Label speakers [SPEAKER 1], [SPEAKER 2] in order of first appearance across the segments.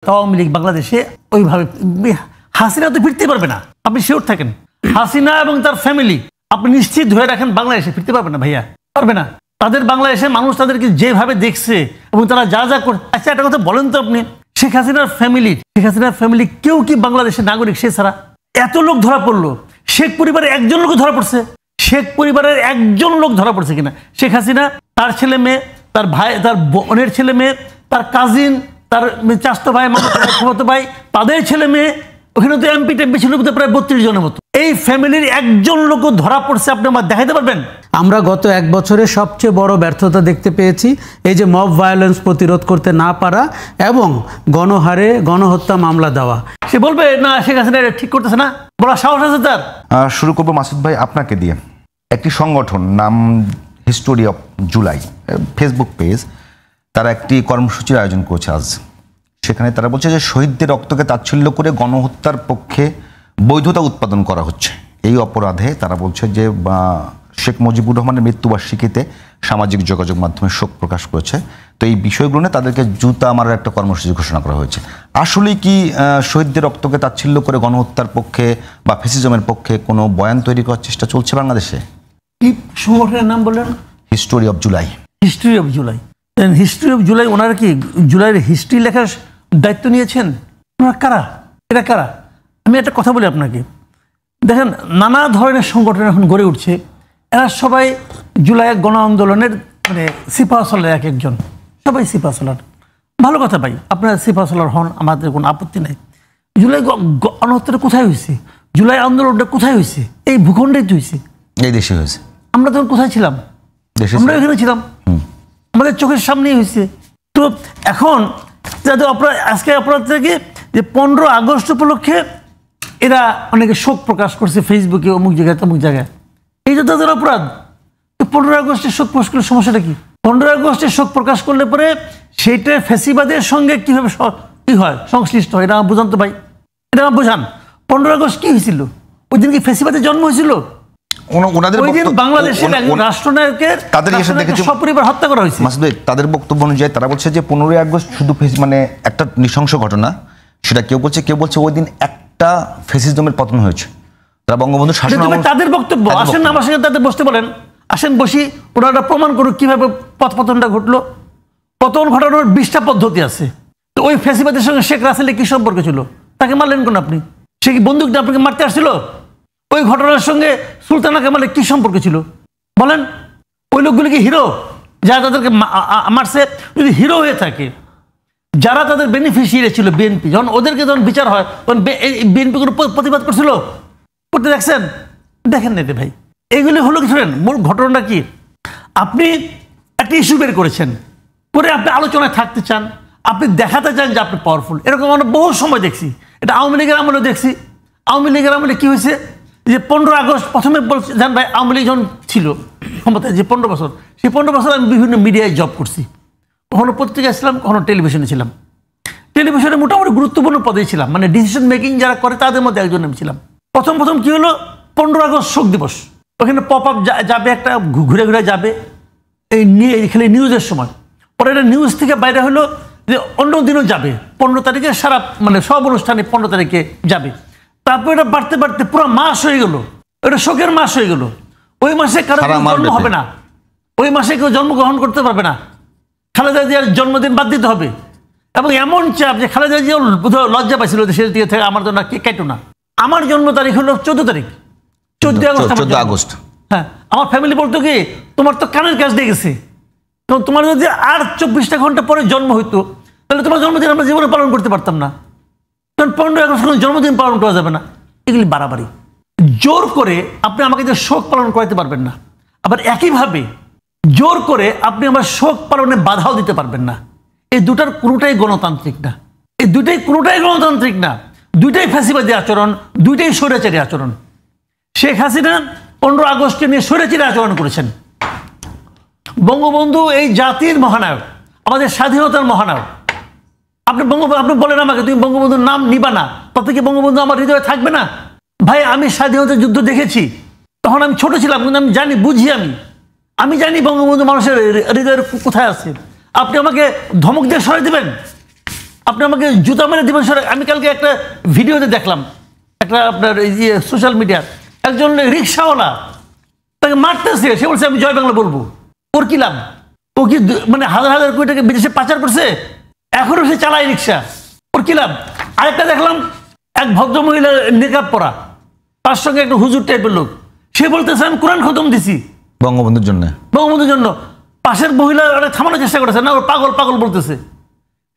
[SPEAKER 1] আওয়ামী লীগ বাংলাদেশে ওইভাবে হাসিনা তো ফিরতে পারবে না, আপনি শিওর থাকেন। হাসিনা এবং তার ফ্যামিলি আপনি নিশ্চিত ধরে রাখেন বাংলাদেশে ফিরতে পারবে না ভাইয়া, পারবে না। তাদের বাংলাদেশে মানুষ তাদেরকে যেভাবে দেখছে এবং তারা যা যা করে। আচ্ছা একটা কথা বলেন তো আপনি, শেখ হাসিনার ফ্যামিলি কেউ কি বাংলাদেশের নাগরিক? সে ছাড়া এত লোক ধরা পড়লো, শেখ পরিবারের একজন লোক ধরা পড়ছে? শেখ পরিবারের একজন লোক ধরা পড়ছে কিনা? শেখ হাসিনা, তার ছেলে মেয়ে, তার ভাই, তার বোনের ছেলে মেয়ে, তার কাজিন, তার চাচাতো ভাই, মামাতো ভাই, তাদের ছেলে মেয়ে, ওখানে তো এমপি টেমপি ছিল প্রায় 32 জনের মতো। এই ফ্যামিলির একজন লোক ধরা পড়ছে, আপনি আমার দেখাইতে পারবেন?
[SPEAKER 2] আমরা গত 1 বছরে সবচেয়ে বড় ব্যর্থতা দেখতে পেয়েছি এই যে মব ভায়োলেন্স প্রতিরোধ করতে না পারা এবং গণহারে গণহত্যা মামলা দেওয়া।
[SPEAKER 1] সে বলবে না শেখ হাসিনা ঠিক করতেছে না, বলা সাহস আছে তার?
[SPEAKER 3] শুরু করবো মাসুদ ভাই আপনাকে দিয়ে। একটি সংগঠন নাম history of July, Facebook page, তারা একটি কর্মসূচির আয়োজন করেছে আজ। সেখানে তারা বলছে যে শহীদদের রক্তকে তাচ্ছিল্য করে গণহত্যার পক্ষে বৈধতা উৎপাদন করা হচ্ছে। এই অপরাধে তারা বলছে যে শেখ মুজিবুর রহমানের মৃত্যুবার্ষিকীতে সামাজিক যোগাযোগ মাধ্যমে শোক প্রকাশ করেছে। তো এই বিষয়গুলো নিয়ে তাদেরকে জুতা মারার একটা কর্মসূচি ঘোষণা করা হয়েছে। আসলে কি শহীদদের রক্তকে তাচ্ছিল্য করে গণহত্যার পক্ষে বা ফ্যাসিজমের পক্ষে কোনো বয়ান তৈরি করার চেষ্টা চলছে বাংলাদেশে?
[SPEAKER 1] কি সংগঠনের নাম বললেন?
[SPEAKER 3] History of July.
[SPEAKER 1] History of July. History of July, ওনারা কি জুলাইয়ের হিস্ট্রি লেখার দায়িত্ব নিয়েছেন? ওনারা কারা? এটা কারা? আমি একটা কথা বলি আপনাকে, দেখেন নানা ধরনের সংগঠন এখন গড়ে উঠছে, এরা সবাই জুলাই গণ আন্দোলনের মানে সিপাহসালার এক একজন, সবাই সিপাহসালার। ভালো কথা ভাই, আপনারা সিপাহসালার হন, আমাদের কোনো আপত্তি নাই। জুলাই গণহত্যাটা কোথায় হয়েছে? জুলাই আন্দোলনটা কোথায় হয়েছে? এই ভূখণ্ডেই তো হয়েছে, এই দেশে হয়েছে। আমরা তখন কোথায় ছিলাম? আমরা এখানে ছিলাম, আমাদের চোখের সামনেই হয়েছে। তো এখন যাদের অপরাধ, আজকে অপরাধ থেকে যে 15 আগস্ট উপলক্ষে এরা অনেকে শোক প্রকাশ করছে ফেসবুকে, অমুক জায়গায় তমুক জায়গায়, এই যে তাদের অপরাধ। 15 আগস্টের শোক প্রকাশ করলে সমস্যাটা কি? 15 আগস্টের শোক প্রকাশ করলে পরে সেইটা ফ্যাসিবাদের সঙ্গে কিভাবে কি হয়, সংশ্লিষ্ট হয়, এটা আমার বোঝান তো ভাই, এটা আমার বোঝান। 15 আগস্ট কি হয়েছিল? ওই দিন কি ফ্যাসিবাদের জন্ম হয়েছিল? বাংলাদেশের রাষ্ট্রনায়কের সপরিবার হত্যা করা হয়েছে।
[SPEAKER 3] তাদের বক্তব্য অনুযায়ী তারা বলছে যে 15 আগস্ট শুধু মানে একটা নৃশংস ঘটনা, সেটা কেউ বলছে ওই দিন একটা ফ্যাসিজমের পতন হয়েছে। তারা বঙ্গবন্ধু শাসন,
[SPEAKER 1] তাদের বক্তব্য। আসেন আমার সঙ্গে তাদের বসতে বলেন, আসেন বসি, ওনারা প্রমাণ করুক কিভাবে পতনটা ঘটলো। পতন ঘটানোর 20টা পদ্ধতি আছে। তো ওই ফ্যাসিবাদের সঙ্গে শেখ রাসেলের কি সম্পর্ক ছিল? তাকে মারলেন কোন আপনি? সে কি বন্দুকটা আপনাকে মারতে আসছিল? ওই ঘটনার সঙ্গে সুলতানা কামালের কি সম্পর্ক ছিল বলেন? ওই লোকগুলি কি হিরো যারা তাদেরকে মারছে? যদি হিরো হয়ে থাকে, যারা তাদের বেনিফিশিয়ারি ছিল বিএনপি, যখন ওদেরকে যখন বিচার হয় তখন বিএনপি কোনো প্রতিবাদ করছিল? করতে দেখছেন? দেখেন না ভাই। এইগুলি হলো কি শোনেন, মূল ঘটনাটা কি? আপনি একটা ইস্যু বের করেছেন, করে আপনি আলোচনায় থাকতে চান, আপনি দেখাতে চান যে আপনি পাওয়ারফুল। এরকম আমরা বহু সময় দেখছি, এটা আওয়ামী লীগের আমলে দেখছি। আওয়ামী লীগের আমলে কি হয়েছে যে 15 আগস্ট প্রথমে বলছে, জান ভাই আওয়ামী লীগ যখন ছিল ক্ষমতায়, যে 15 বছর, সেই 15 বছর আমি বিভিন্ন মিডিয়ায় জব করছি। কখনো পত্রিকায় ছিলাম, কখনো টেলিভিশনে ছিলাম। টেলিভিশনে মোটামুটি গুরুত্বপূর্ণ পদেই ছিলাম, মানে ডিসিশন মেকিং যারা করে তাদের মধ্যে একজন আমি ছিলাম। প্রথম কি হলো, 15 আগস্ট শোক দিবস, ওখানে পপ আপ যাবে, একটা ঘুরে ঘুরে যাবে এই খালি নিউজের সময়। পরে এটা নিউজ থেকে বাইরে হলো যে অন্য দিনও যাবে, 15 তারিখে সারা মানে সব অনুষ্ঠানে 15 তারিখে যাবে। তারপর এটা বাড়তে বাড়তে পুরো মাস হয়ে গেল, এটা শোকের মাস হয়ে গেল। ওই মাসে কারো জন্ম হবে না, ওই মাসে কেউ জন্মগ্রহণ করতে পারবে না। খালেদা জিয়ার জন্মদিন বাদ দিতে হবে। এবং এমন চাপ যে খালেদা জিয়া লজ্জা পাইছিল সে দিকে থেকে আমার জন্য কেটো না। আমার জন্ম তারিখ হলো 14 তারিখ, 14 আগস্ট। হ্যাঁ, আমার ফ্যামিলি বলতো কি, তোমার তো কানের কাজ দিয়ে গেছে, তোমার যদি আর 24টা ঘন্টা পরে জন্ম হইতো তাহলে তোমার জন্মদিন আমরা জীবনে পালন করতে পারতাম না। কারণ 15 আগস্ট জন্মদিন পালন করা যাবে না। এগুলি বাড়াবাড়ি। জোর করে আপনি আমাকে যে শোক পালন করাতে পারবেন না, আবার একইভাবে জোর করে আপনি আমার শোক পালনে বাধাও দিতে পারবেন না। এই দুটার কোনোটাই গণতান্ত্রিক না, এই দুটাই কোনোটাই গণতান্ত্রিক না। দুইটাই ফ্যাসিবাদী আচরণ, দুইটাই স্বৈরাচারী আচরণ। শেখ হাসিনা 15 আগস্টকে নিয়ে স্বৈরাচারী আচরণ করেছেন। বঙ্গবন্ধু এই জাতির মহানায়ক, আমাদের স্বাধীনতার মহানায়ক। আপনি বলেন আমাকে, তুমি বঙ্গবন্ধুর নাম নিবা না, তাতে কি বঙ্গবন্ধু আমার হৃদয়ে থাকবে না? ভাই, আমি স্বাধীনতার যুদ্ধ দেখেছি, তখন আমি ছোট ছিলাম, কিন্তু আমি জানি, বুঝি, আমি জানি বঙ্গবন্ধু মানুষের হৃদয়ের কোথায় আছে। আপনি আমাকে ধমক দিয়ে সরাই দেবেন? আপনি আমাকে জুতা মেরে দিবেন স্যার। আমি কালকে একটা ভিডিওতে দেখলাম, একটা আপনার এই যে সোশ্যাল মিডিয়া, একজন রিক্সাওয়ালা তাকে মারতেছে, সে বলছে আমি জয় বাংলা বলবো। ওর কি লাভ? ও কি মানে হাজার হাজার কোটি টাকা বিদেশে পাচার করছে, এখনো সে চালায় রিক্সা, ওর কি লাভ? আরেকটা দেখলাম এক ভদ্র মহিলা নিকাব পরা, তার সঙ্গে একটা হুজুর টাইপের লোক, সে বলতেছে আমি কোরআন খতম দিছি
[SPEAKER 3] বঙ্গবন্ধুর জন্য।
[SPEAKER 1] বঙ্গবন্ধুর জন্য। পাশের মহিলা থামানোর চেষ্টা করেছে, না ওর পাগল পাগল বলতেছে,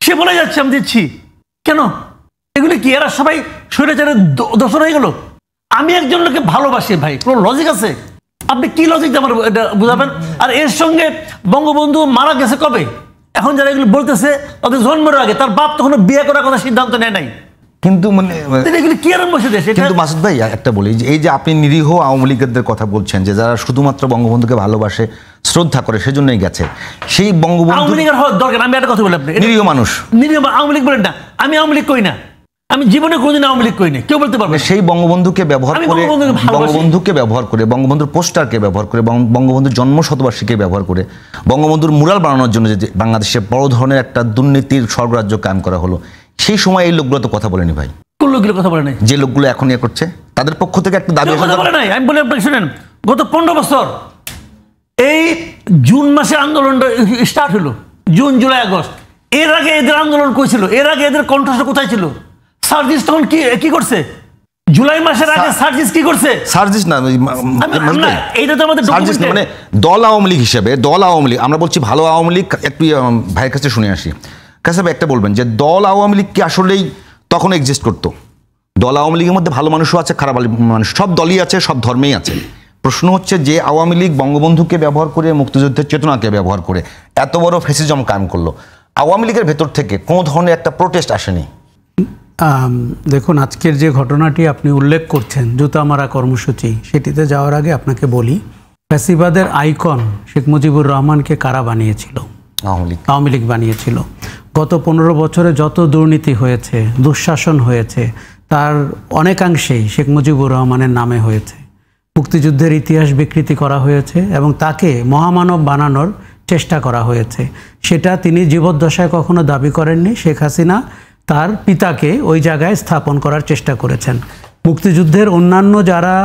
[SPEAKER 1] সে বলে যাচ্ছে আমি দিচ্ছি। কেন? এগুলি কি এরা সবাই স্বৈরাচারের দোষর হয়ে গেল? আমি একজন লোককে ভালোবাসি ভাই, কোনো লজিক আছে? আপনি কি লজিক আমার এটা বুঝাবেন? আর এর সঙ্গে বঙ্গবন্ধু মারা গেছে কবে? এখন যারা এগুলো বলতেছে তাদের জন্মের আগে, তার বাপ তখন বিয়ে করার কথা সিদ্ধান্ত নেয় নাই।
[SPEAKER 3] কিন্তু মানে
[SPEAKER 1] এগুলি কি আরম্ভ হয়েছে দেশে?
[SPEAKER 3] কিন্তু মাসুদ ভাই একটা বলি, এই যে আপনি নিরীহ আওয়ামী লীগের কথা বলছেন, যে যারা শুধুমাত্র বঙ্গবন্ধুকে ভালোবাসে, শ্রদ্ধা করে, সেজন্যই গেছে, সেই বঙ্গবন্ধু
[SPEAKER 1] আওয়ামী লীগের হওয়ার দরকার। আমি একটা কথা বলি, আপনি
[SPEAKER 3] নিরীহ মানুষ,
[SPEAKER 1] নিরীহ আওয়ামী লীগ বলেন না, আমি আওয়ামী লীগ কই না, আমি জীবনে কোনোদিন আওয়ামী লীগ কই না, কেউ বলতে পারবে।
[SPEAKER 3] সেই বঙ্গবন্ধুকে ব্যবহার করে, বঙ্গবন্ধুর পোস্টারকে ব্যবহার করে, বঙ্গবন্ধুর জন্ম শতবার্ষিকী ব্যবহার করে, বঙ্গবন্ধুর মুরাল বানানোর জন্য যে বাংলাদেশে বড় ধরনের একটা দুর্নীতির স্বর্গরাজ্য কায়েম করা হলো, সেই সময় এই লোকগুলো তো কথা বলেনি ভাই।
[SPEAKER 1] কোন লোকগুলো কথা বলে নাই?
[SPEAKER 3] যে লোকগুলো এখন ইয়ে করছে, তাদের পক্ষ থেকে একটা দাবি
[SPEAKER 1] কথা বলে নাই। আমি বলি আপনাকে শুনেন, গত 15 বছর এই জুন মাসে আন্দোলনটা স্টার্ট হলো, জুন জুলাই আগস্ট, এর আগে এদের আন্দোলন কই ছিল? এর আগে এদের কণ্ঠস্বর কোথায় ছিল? সার্জিস তখন কি করছে? জুলাই মাসের আগে সার্জিস কি করছে?
[SPEAKER 3] সার্জিস না,
[SPEAKER 1] এইটা তো আমাদের
[SPEAKER 3] সার্জিস না, মানে দল আওয়ামী লীগ হিসেবে, দল আওয়ামী লীগ, আমরা বলছি ভালো আওয়ামী লীগ। একটু ভাইয়ের কাছে শুনে আসি, কাছে একটা বলবেন যে দল আওয়ামী লীগ কি আসলেই তখন এক্সিস্ট করতো? দল আওয়ামী লীগের মধ্যে ভালো মানুষও আছে, খারাপ মানুষ, সব দলই আছে, সব ধর্মেই আছে। প্রশ্ন হচ্ছে যে আওয়ামী লীগ বঙ্গবন্ধুকে ব্যবহার করে, মুক্তিযুদ্ধের চেতনাকে ব্যবহার করে এত বড় ফ্যাসিজম কায়েম করলো, আওয়ামী লীগের ভেতর থেকে কোনো ধরনের একটা প্রোটেস্ট আসেনি?
[SPEAKER 2] দেখুন, আজকের যে ঘটনাটি আপনি উল্লেখ করছেন, জুতা মারা কর্মসূচি, সেটিতে যাওয়ার আগে আপনাকে বলি, ফ্যাসিবাদের আইকন শেখ মুজিবুর রহমানকে কারা বানিয়েছিল? আওয়ামী লীগ বানিয়েছিল। গত 15 বছরে যত দুর্নীতি হয়েছে, দুঃশাসন হয়েছে, তার অনেকাংশেই শেখ মুজিবুর রহমানের নামে হয়েছে। মুক্তিযুদ্ধের ইতিহাস বিকৃতি করা হয়েছে এবং তাকে মহামানব বানানোর চেষ্টা করা হয়েছে। সেটা তিনি জীবদ্দশায় কখনো দাবি করেননি। শেখ হাসিনা তার পিতাকে ওই জায়গায় স্থাপন করার চেষ্টা করেছেন। মুক্তিযুদ্ধের অন্যান্য যারা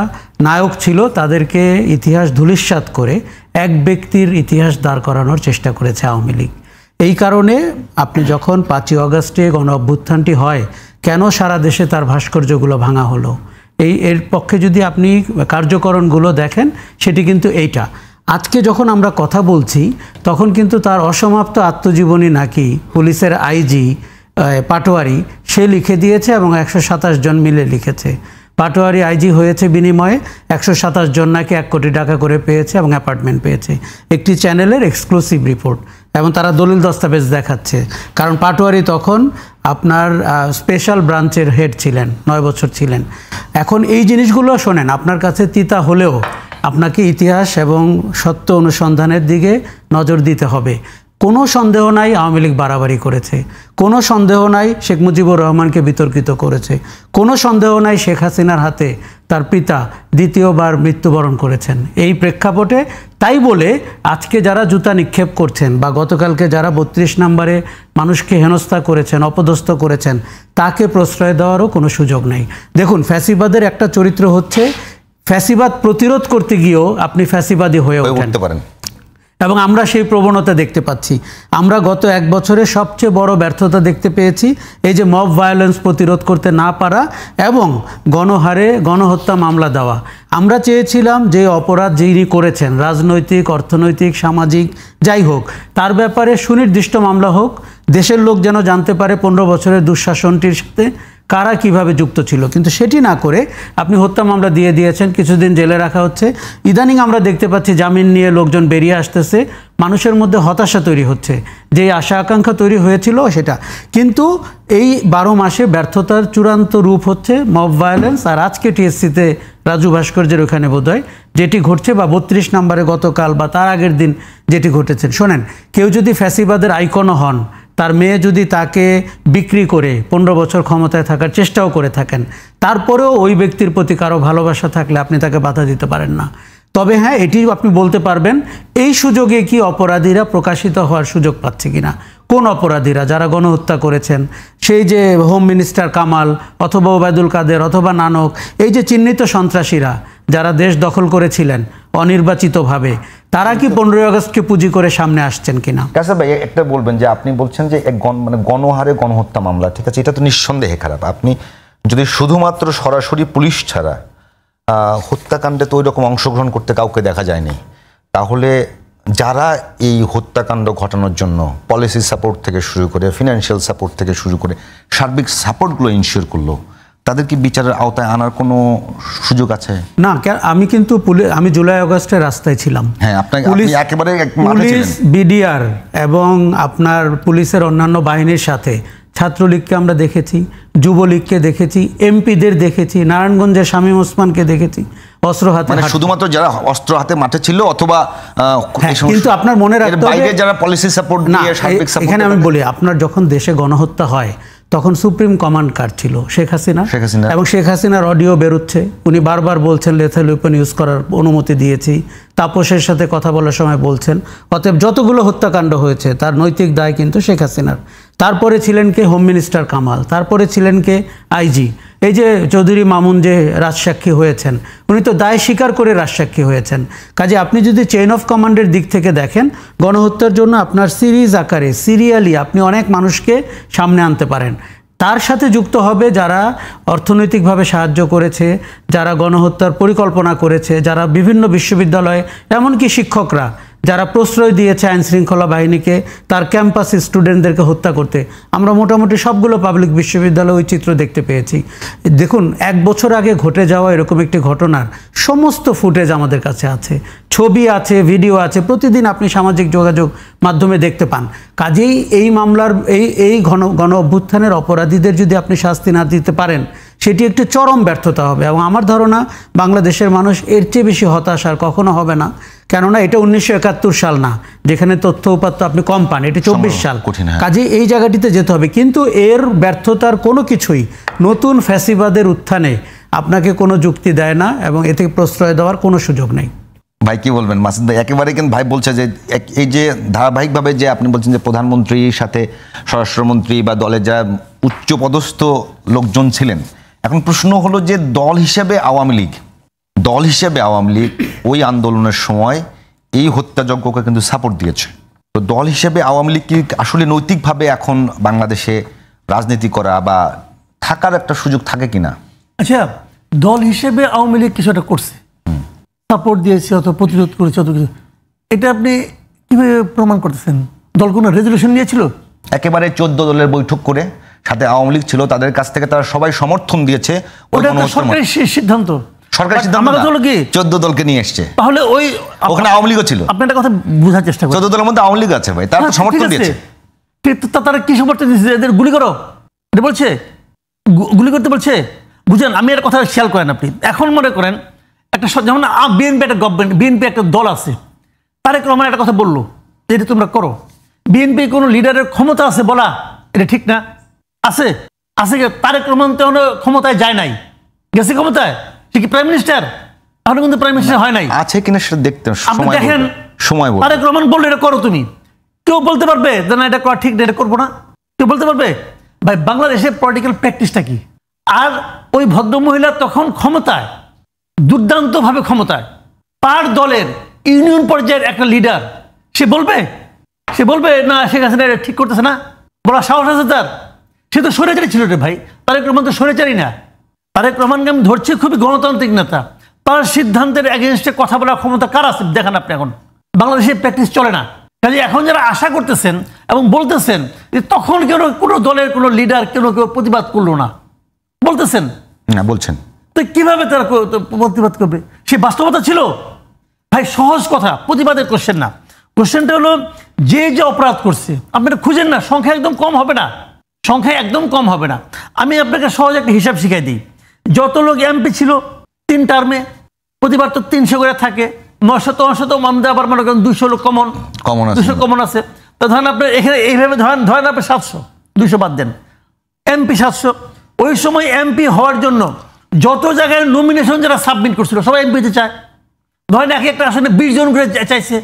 [SPEAKER 2] নায়ক ছিল তাদেরকে ইতিহাস ধূলিসাৎ করে এক ব্যক্তির ইতিহাস দাঁড় করানোর চেষ্টা করেছে আওয়ামী লীগ। এই কারণে আপনি যখন 5ই অগাস্টে গণ অভ্যুত্থানটি হয়, কেন সারা দেশে তার ভাস্কর্যগুলো ভাঙা হলো, এর পক্ষে যদি আপনি কার্যকরণগুলো দেখেন, সেটি কিন্তু এইটা। আজকে যখন আমরা কথা বলছি তখন কিন্তু তার অসমাপ্ত আত্মজীবনী নাকি পুলিশের আইজি পাটোয়ারি সে লিখে দিয়েছে এবং 127 জন মিলে লিখেছে। পাটোয়ারি আইজি হয়েছে বিনিময়ে 127 জন নাকি 1 কোটি টাকা করে পেয়েছে এবং অ্যাপার্টমেন্ট পেয়েছে। একটি চ্যানেলের এক্সক্লুসিভ রিপোর্ট, এবং তারা দলিল দস্তাবেজ দেখাচ্ছে। কারণ পাটোয়ারি তখন আপনার স্পেশাল ব্রাঞ্চের হেড ছিলেন, 9 বছর ছিলেন। এখন এই জিনিসগুলো শোনেন, আপনার কাছে তিতা হলেও আপনাকে ইতিহাস এবং সত্য অনুসন্ধানের দিকে নজর দিতে হবে। কোনো সন্দেহ নাই আওয়ামী লীগ বাড়াবাড়ি করেছে, কোনো সন্দেহ নাই শেখ মুজিবুর রহমানকে বিতর্কিত করেছে, কোনো সন্দেহ নাই শেখ হাসিনার হাতে তার পিতা দ্বিতীয়বার মৃত্যুবরণ করেছেন। এই প্রেক্ষাপটে তাই বলে আজকে যারা জুতা নিক্ষেপ করছেন বা গতকালকে যারা 32 নম্বরে মানুষকে হেনস্থা করেছেন, অপদস্থ করেছেন, তাকে প্রশ্রয় দেওয়ারও কোনো সুযোগ নেই। দেখুন, ফ্যাসিবাদের একটা চরিত্র হচ্ছে ফ্যাসিবাদ প্রতিরোধ করতে গিয়েও আপনি ফ্যাসিবাদী হয়ে উঠতে পারেন, এবং আমরা সেই প্রবণতা দেখতে পাচ্ছি। আমরা গত 1 বছরে সবচেয়ে বড় ব্যর্থতা দেখতে পেয়েছি এই যে মব ভায়োলেন্স প্রতিরোধ করতে না পারা এবং গণহারে গণহত্যা মামলা দেওয়া। আমরা চেয়েছিলাম যে অপরাধ যিনি করেছেন, রাজনৈতিক, অর্থনৈতিক, সামাজিক, যাই হোক, তার ব্যাপারে সুনির্দিষ্ট মামলা হোক, দেশের লোক যেন জানতে পারে 15 বছরের দুঃশাসনটির সাথে কারা কিভাবে যুক্ত ছিল। কিন্তু সেটি না করে আপনি হত্যা মামলা দিয়ে দিয়েছেন, কিছুদিন জেলে রাখা হচ্ছে। ইদানিং আমরা দেখতে পাচ্ছি জামিন নিয়ে লোকজন বেরিয়ে আসতেছে, মানুষের মধ্যে হতাশা তৈরি হচ্ছে, যে আশা আকাঙ্ক্ষা তৈরি হয়েছিল সেটা। কিন্তু এই 12 মাসে ব্যর্থতার চূড়ান্ত রূপ হচ্ছে মব ভায়োলেন্স। আর আজকে টিএসসিতে রাজু ভাস্কর্যের ওখানে বোধহয় যেটি ঘটছে, বা 32 নম্বরে গতকাল বা তার আগের দিন যেটি ঘটেছে, শোনেন, কেউ যদি ফ্যাসিবাদের আইকনও হন, তার মেয়ে যদি তাকে বিক্রি করে 15 বছর ক্ষমতায় থাকার চেষ্টাও করে থাকেন, তারপরেও ওই ব্যক্তির প্রতি কারো ভালোবাসা থাকলে আপনি তাকে বাধা দিতে পারেন না। তবে হ্যাঁ, এটি আপনি বলতে পারবেন এই সুযোগে কি অপরাধীরা প্রকাশিত হওয়ার সুযোগ পাচ্ছে কিনা। কোন অপরাধীরা যারা গণহত্যা করেছেন, সেই যে হোম মিনিস্টার কামাল অথবা ওবায়দুল কাদের অথবা নানক, এই যে চিহ্নিত সন্ত্রাসীরা যারা দেশ দখল করেছিলেন অনির্বাচিতভাবে, তারা কি 15ই আগস্টকে পুঁজি করে সামনে আসছেন কিনা?
[SPEAKER 3] কাসেম ভাই একটা বলবেন যে আপনি বলছেন যে মানে গণহারে গণহত্যা মামলা, ঠিক আছে, এটা তো নিঃসন্দেহে খারাপ। আপনি যদি শুধুমাত্র সরাসরি পুলিশ ছাড়া হত্যাকাণ্ডে তো ওই রকম অংশগ্রহণ করতে কাউকে দেখা যায়নি, তাহলে যারা এই হত্যাকাণ্ড ঘটানোর জন্য পলিসি সাপোর্ট থেকে শুরু করে ফিনান্সিয়াল সাপোর্ট থেকে শুরু করে সার্বিক সাপোর্টগুলো ইনশিওর করলো, তাদের কি বিচারের আওতায় আনার কোনো সুযোগ আছে?
[SPEAKER 2] না, আমি কিন্তু আমি জুলাই আগস্টে রাস্তায় ছিলাম।
[SPEAKER 3] হ্যাঁ, আপনি একেবারে
[SPEAKER 2] পুলিশ, বিডিআর এবং আপনার পুলিশের অন্যান্য বাহিনীর সাথে ছাত্রলীগকে আমরা দেখেছি, যুবলীগকে দেখেছি, এমপিদের দেখেছি, নারায়ণগঞ্জের শামীম ওসমানকে দেখেছি অস্ত্র হাতে।
[SPEAKER 3] মানে শুধুমাত্র যারা অস্ত্র হাতে মাঠে ছিল অথবা
[SPEAKER 2] কিন্তু আপনার মনে রাখতে হবে
[SPEAKER 3] যারা পলিসি সাপোর্ট দিয়ে সার্বিক সাপোর্ট।
[SPEAKER 2] এখানে আমি বলি, আপনার যখন দেশে গণহত্যা হয় তখন সুপ্রিম কমান্ড কার ছিল? শেখ হাসিনা। এবং শেখ হাসিনার অডিও বেরোচ্ছে, উনি বারবার বলছেন লেথাল ওয়েপন ইউজ করার অনুমতি দিয়েছি, তাপসের সাথে কথা বলার সময় বলছেন। অতএব যতগুলো হত্যাকাণ্ড হয়েছে তার নৈতিক দায় কিন্তু শেখ হাসিনার। তারপরে ছিলেন কে? Home minister Kamal. তারপরে ছিলেন কে? আইজি। এই যে চৌধুরী মামুন যে রাজসাক্ষী হয়েছেন, উনি তো দায় স্বীকার করে রাজসাক্ষী হয়েছেন। কাজে আপনি যদি চেইন অফ কমান্ডের দিক থেকে দেখেন, গণহত্যার জন্য আপনার সিরিজ আকারে সিরিয়ালি আপনি অনেক মানুষকে সামনে আনতে পারেন। তার সাথে যুক্ত হবে যারা অর্থনৈতিকভাবে সাহায্য করেছে, যারা গণহত্যার পরিকল্পনা করেছে, যারা বিভিন্ন বিশ্ববিদ্যালয়ে, এমনকি শিক্ষকরা যারা প্রশ্রয় দিয়েছে আইন শৃঙ্খলা বাহিনীকে তার ক্যাম্পাসে স্টুডেন্টদেরকে হত্যা করতে। আমরা মোটামুটি সবগুলো পাবলিক বিশ্ববিদ্যালয়ে ওই চিত্র দেখতে পেয়েছি। দেখুন, 1 বছর আগে ঘটে যাওয়া এরকম একটি ঘটনার সমস্ত ফুটেজ আমাদের কাছে আছে, ছবি আছে, ভিডিও আছে, প্রতিদিন আপনি সামাজিক যোগাযোগ মাধ্যমে দেখতে পান। কাজেই এই মামলার এই গণ অভ্যুত্থানের অপরাধীদের যদি আপনি শাস্তি না দিতে পারেন, সেটি একটি চরম ব্যর্থতা হবে। এবং আমার ধারণা বাংলাদেশের মানুষ এর চেয়ে বেশি হতাশ আর কখনো হবে না। কেননা এটা 1971 সাল না, যেখানে তথ্য উপাত্ত আপনি কম পান, এটি 24 সাল। কাজে এই জায়গাটিতে যেতে হবে। কিন্তু এর ব্যর্থতার কোনো কিছুই নতুন ফ্যাসিবাদের উত্থানে আপনাকে কোনো যুক্তি দেয় না এবং এতে প্রশ্রয় দেওয়ার কোনো সুযোগ নেই।
[SPEAKER 3] ভাই কি বলবেন? মাসুদ ভাই একেবারে কিন্তু ভাই বলছে যে এই যে ধারাবাহিকভাবে যে আপনি বলছেন যে প্রধানমন্ত্রীর সাথে স্বরাষ্ট্রমন্ত্রী বা দলের যারা উচ্চপদস্থ লোকজন ছিলেন, এখন প্রশ্ন হলো যে দল হিসেবে আওয়ামী লীগ ওই আন্দোলনের সময় এই হত্যাযজ্ঞকে কিন্তু সাপোর্ট দিয়েছে। তো দল হিসেবে আওয়ামী লীগ কি আসলে নৈতিকভাবে এখন বাংলাদেশে রাজনীতি করা বা থাকার একটা সুযোগ থাকে কিনা?
[SPEAKER 1] আচ্ছা, দল হিসেবে আওয়ামী লীগ কিছুটা করছে, সাপোর্ট দিয়েছে অথবা প্রতিরোধ করেছে অত কিছু, এটা আপনি কিভাবে প্রমাণ করতেছেন? দল কোনো রেজলিউশন নিয়েছিল?
[SPEAKER 3] একেবারে 14 দলের বৈঠক করে সাথে আওয়ামী লীগ ছিল, তাদের কাছ থেকে তারা সবাই সমর্থন দিয়েছে।
[SPEAKER 1] ওটা তো সরকারি সিদ্ধান্ত।
[SPEAKER 3] সরকারি সিদ্ধান্ত হলো কি 14 দলকে নিয়ে এসেছে,
[SPEAKER 1] তাহলে ওই
[SPEAKER 3] ওখানে আওয়ামী লীগও ছিল।
[SPEAKER 1] আপনি একটা কথা বোঝার চেষ্টা করুন,
[SPEAKER 3] 14 দলের মধ্যে আওয়ামী লীগ আছে ভাই, তারা সমর্থন দিয়েছে।
[SPEAKER 1] তারা কি সমর্থন দিয়েছে? এদের গুলি করো এটা বলছে, গুলি করতে বলছে। বুঝেন, আমি এর কথা খেয়াল করেন আপনি। এখন মনে করেন একটা যেমন বিএনপি একটা গভর্নমেন্ট, বিএনপি একটা দল আছে, তারেক রহমান একটা কথা বললো এটা তোমরা করো। বিএনপি কোনো লিডারের ক্ষমতা আছে বলা? এটা ঠিক না। আছে আছে তারেক রহমান তো ক্ষমতায় যায় নাই, গেছে ক্ষমতায়, সে কি প্রাইম মিনিস্টার? এখনো কিন্তু প্রাইম মিনিস্টার হয় নাই।
[SPEAKER 3] আছে কিনা সেটা দেখতে
[SPEAKER 1] আপনি দেখেন,
[SPEAKER 3] সময় বলবে।
[SPEAKER 1] তারেক রহমান বললো এটা করো, তুমি কেউ বলতে পারবে যে না এটা করা ঠিক না, এটা করবো না? কেউ বলতে পারবে? ভাই, বাংলাদেশের পলিটিক্যাল প্র্যাকটিসটা কি? আর ওই ভদ্রমহিলা তখন ক্ষমতায়, দুর্দান্তভাবে ক্ষমতায়, তার দলের ইউনিয়ন পর্যায়ের একটা লিডার, সে বলবে না শেখ হাসিনা এটা ঠিক করতেছে না? বলা সাহস আছে তার? সে তো স্বৈরাচারী ছিল রে ভাই। তারেক রহমান তো স্বৈরাচারী না। তারেক রহমানকে আমি ধরছি খুবই গণতান্ত্রিক নেতা। তার সিদ্ধান্তের এগেনস্টে কথা বলার ক্ষমতা কার আছে দেখেন আপনি। এখন বাংলাদেশের প্র্যাকটিস চলে না। কাজে এখন যারা আশা করতেছেন এবং বলতেছেন যে তখন কেন কোনো দলের কোনো লিডার কেউ প্রতিবাদ করলো না, বলতেছেন
[SPEAKER 3] না, বলছেন
[SPEAKER 1] তো কিভাবে তারা প্রতিবাদ করবে? সে বাস্তবতা ছিল ভাই। সহজ কথা, প্রতিবাদের কোশ্চেন না। কোশ্চেনটা হলো যে অপরাধ করছে আপনি খুঁজেন না, সংখ্যা একদম কম হবে না, সংখ্যা একদম কম হবে না। আমি আপনাকে সহজ একটা হিসাব শিখাই দিই। যত লোক এমপি ছিল 3 টার্মে, প্রতিবার তো 300 করে থাকে, 900 মামদা, আবার মনে করেন 200 লোক কমন 200 কমন আছে। তো ধরেন আপনি এখানে এইভাবে ধরেন আপনি 700, 200 বাদ দেন, এমপি 700। ওই সময় এমপি হওয়ার জন্য যত জায়গায় নমিনেশন যারা সাবমিট করছিল সবাই এমপিতে চায়। ধরেন একটা আসলে 20 জন করে চাইছে,